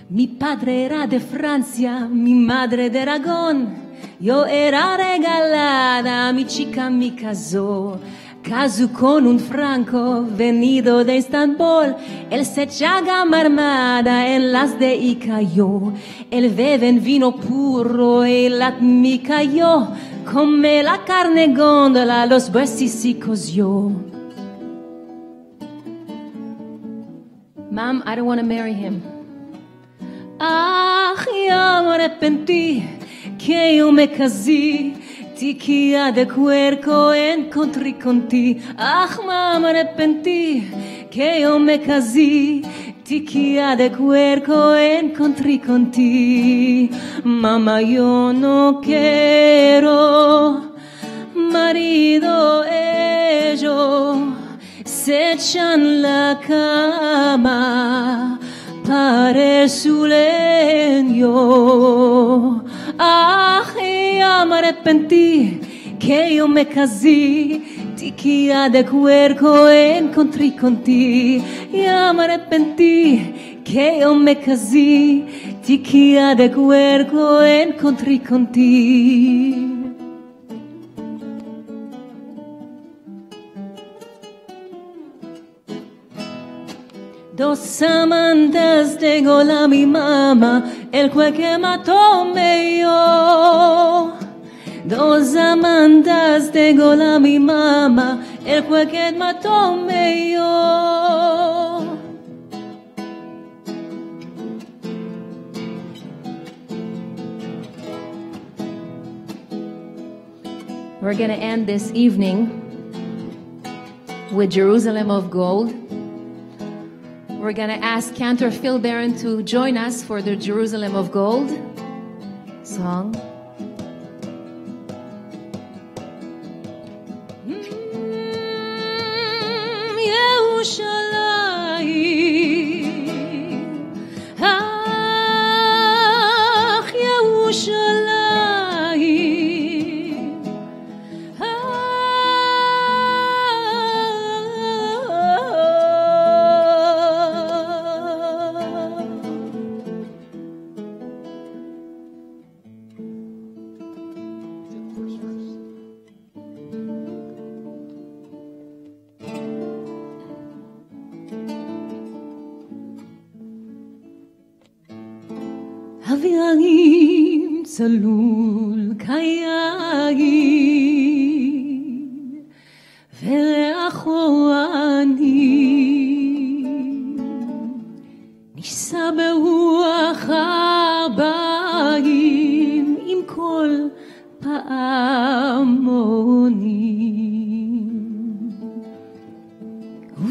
Speaker 5: Mi padre era de Francia, mi madre de Aragón. Yo era regalada, mi chica me casó. Casó con un franco venido de Estambul. Él se echaba marmada en las de y cayó. Él bebe en vino puro y la me cayó. Come la carne góndola, los huesicos yo. Mom, I don't want to marry him. Ya me arrepentí que yo me casé. Tiquia de cuerco encontré con ti. Mamá, me arrepentí que yo me casé. Tiquia de cuerco encontré con ti. Mamá, yo no quiero marido, ellos se echan la cama para su leño. Ya me arrepentí que yo me casé. Tiquia de cuerco encontré con ti. Ya me arrepentí que yo me casé. Tiquia de cuerco encontré con ti. Dos amantes tengo la mi mamá, el cual que mató me yo. Dos amantes tengo la mi mamá, el cual que mató me yo. We're going to end this evening with Jerusalem of Gold. We're going to ask Cantor Phil Barron to join us for the Jerusalem of Gold song. אבירים צלול קייגים ולאחורנים נישא ברוח הבאים עם כל פעמונים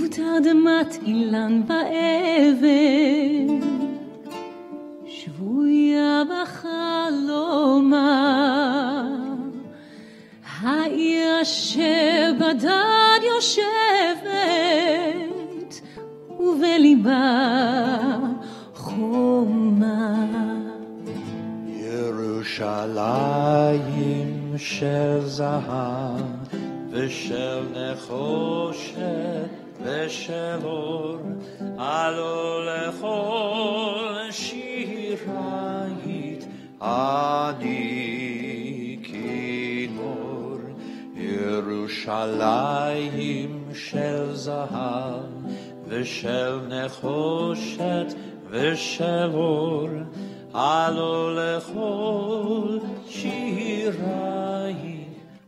Speaker 5: ותרדמת בת אילן ואבן, שבויה בחלומה, העיר אשר בדד יושבת, ובליבה חומה.
Speaker 3: ירושלים של זהב ושל נחושת ושל אור, עלו לכל שירית אני כינור. ירושלים של זהב ושל נחושת ושל אור, עלו לכל שירית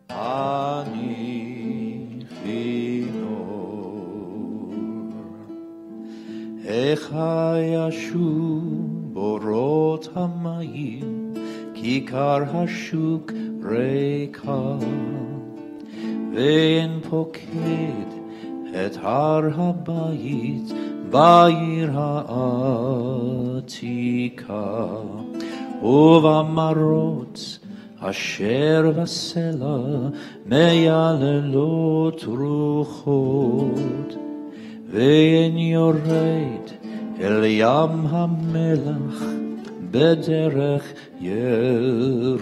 Speaker 3: אני כינור. איך ישוב בורות המים, כיכר השוק ריקה, ואין פוקד את הר הבית בעיר העתיקה, ובמרות אשר בסלע מייללות רוחות, ואין יורד אל ים המלח בדרך יריחו.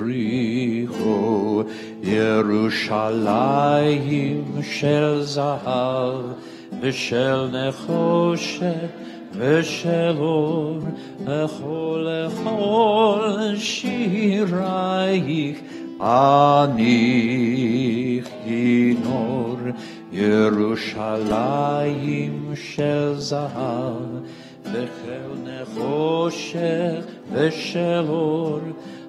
Speaker 3: ירושלים של זהב ושל נחושת ושל אור, לכל שירייך אני כינור. ירושלים של זהב ושל נחושת ושל אור,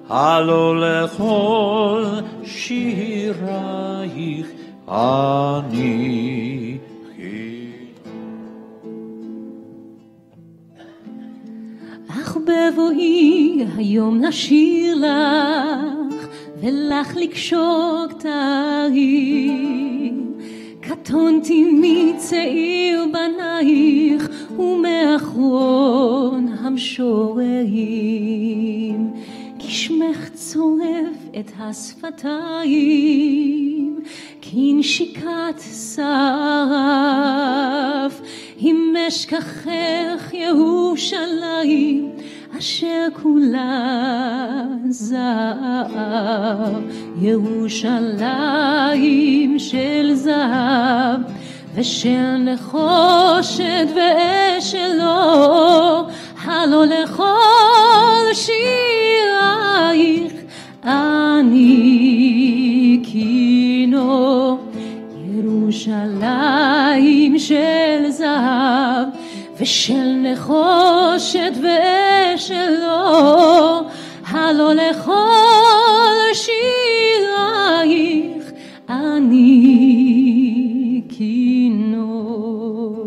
Speaker 3: הלא לכל שירייך אני
Speaker 5: אך בבואי היום נשיר לך, ולך לקשור כתרים. קטונתי מצעיר בנייך, ומאחרון המשוררים. כי שמך צורף את השפתיים, כנשיקת שרף. אם אשכחך ירושלים, אשר כולה זהב. ירושלים של זהב ושל נחושת ושל אור, הלא לכל שירייך אני כינור. ירושלים של זהב ושל נחושת ושל אור, הלא לכל שירייך אני כינור.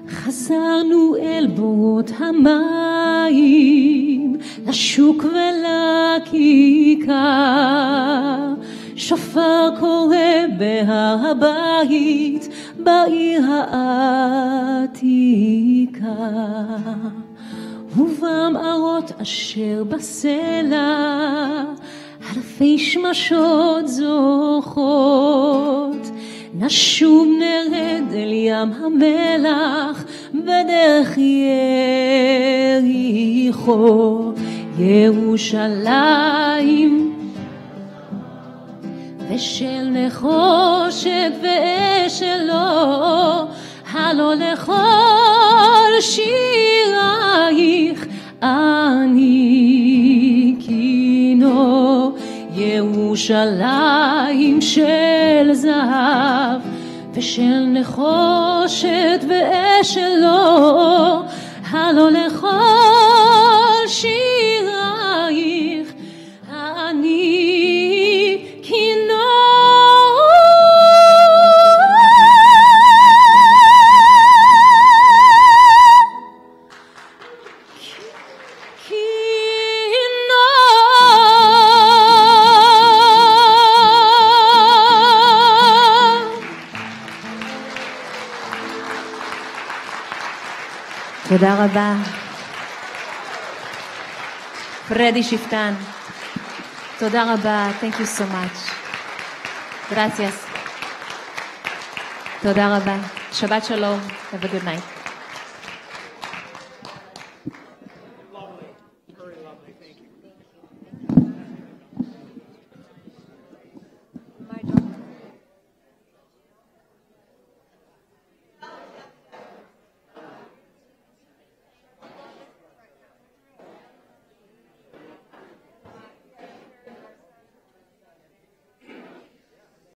Speaker 5: חזרנו אל בורות המים, לשוק ולכיכר. שופר קורא בהר הבית, בעיר העתיקה. ובמערות אשר בסלע, אלפי שמשות זוכות. נשוב נרד אל ים המלח, בדרך יריחו. ירושלים ושל נחושת ושל אור, הלא לכל שירייך אני כינור. ירושלים של זהב ושל נחושת ושל אור, הלא לכל שירייך אני כינור. תודה רבה. פרדי שפטן. תודה רבה. Thank you so much. Gracias. תודה רבה. שבת שלום. Have a good night.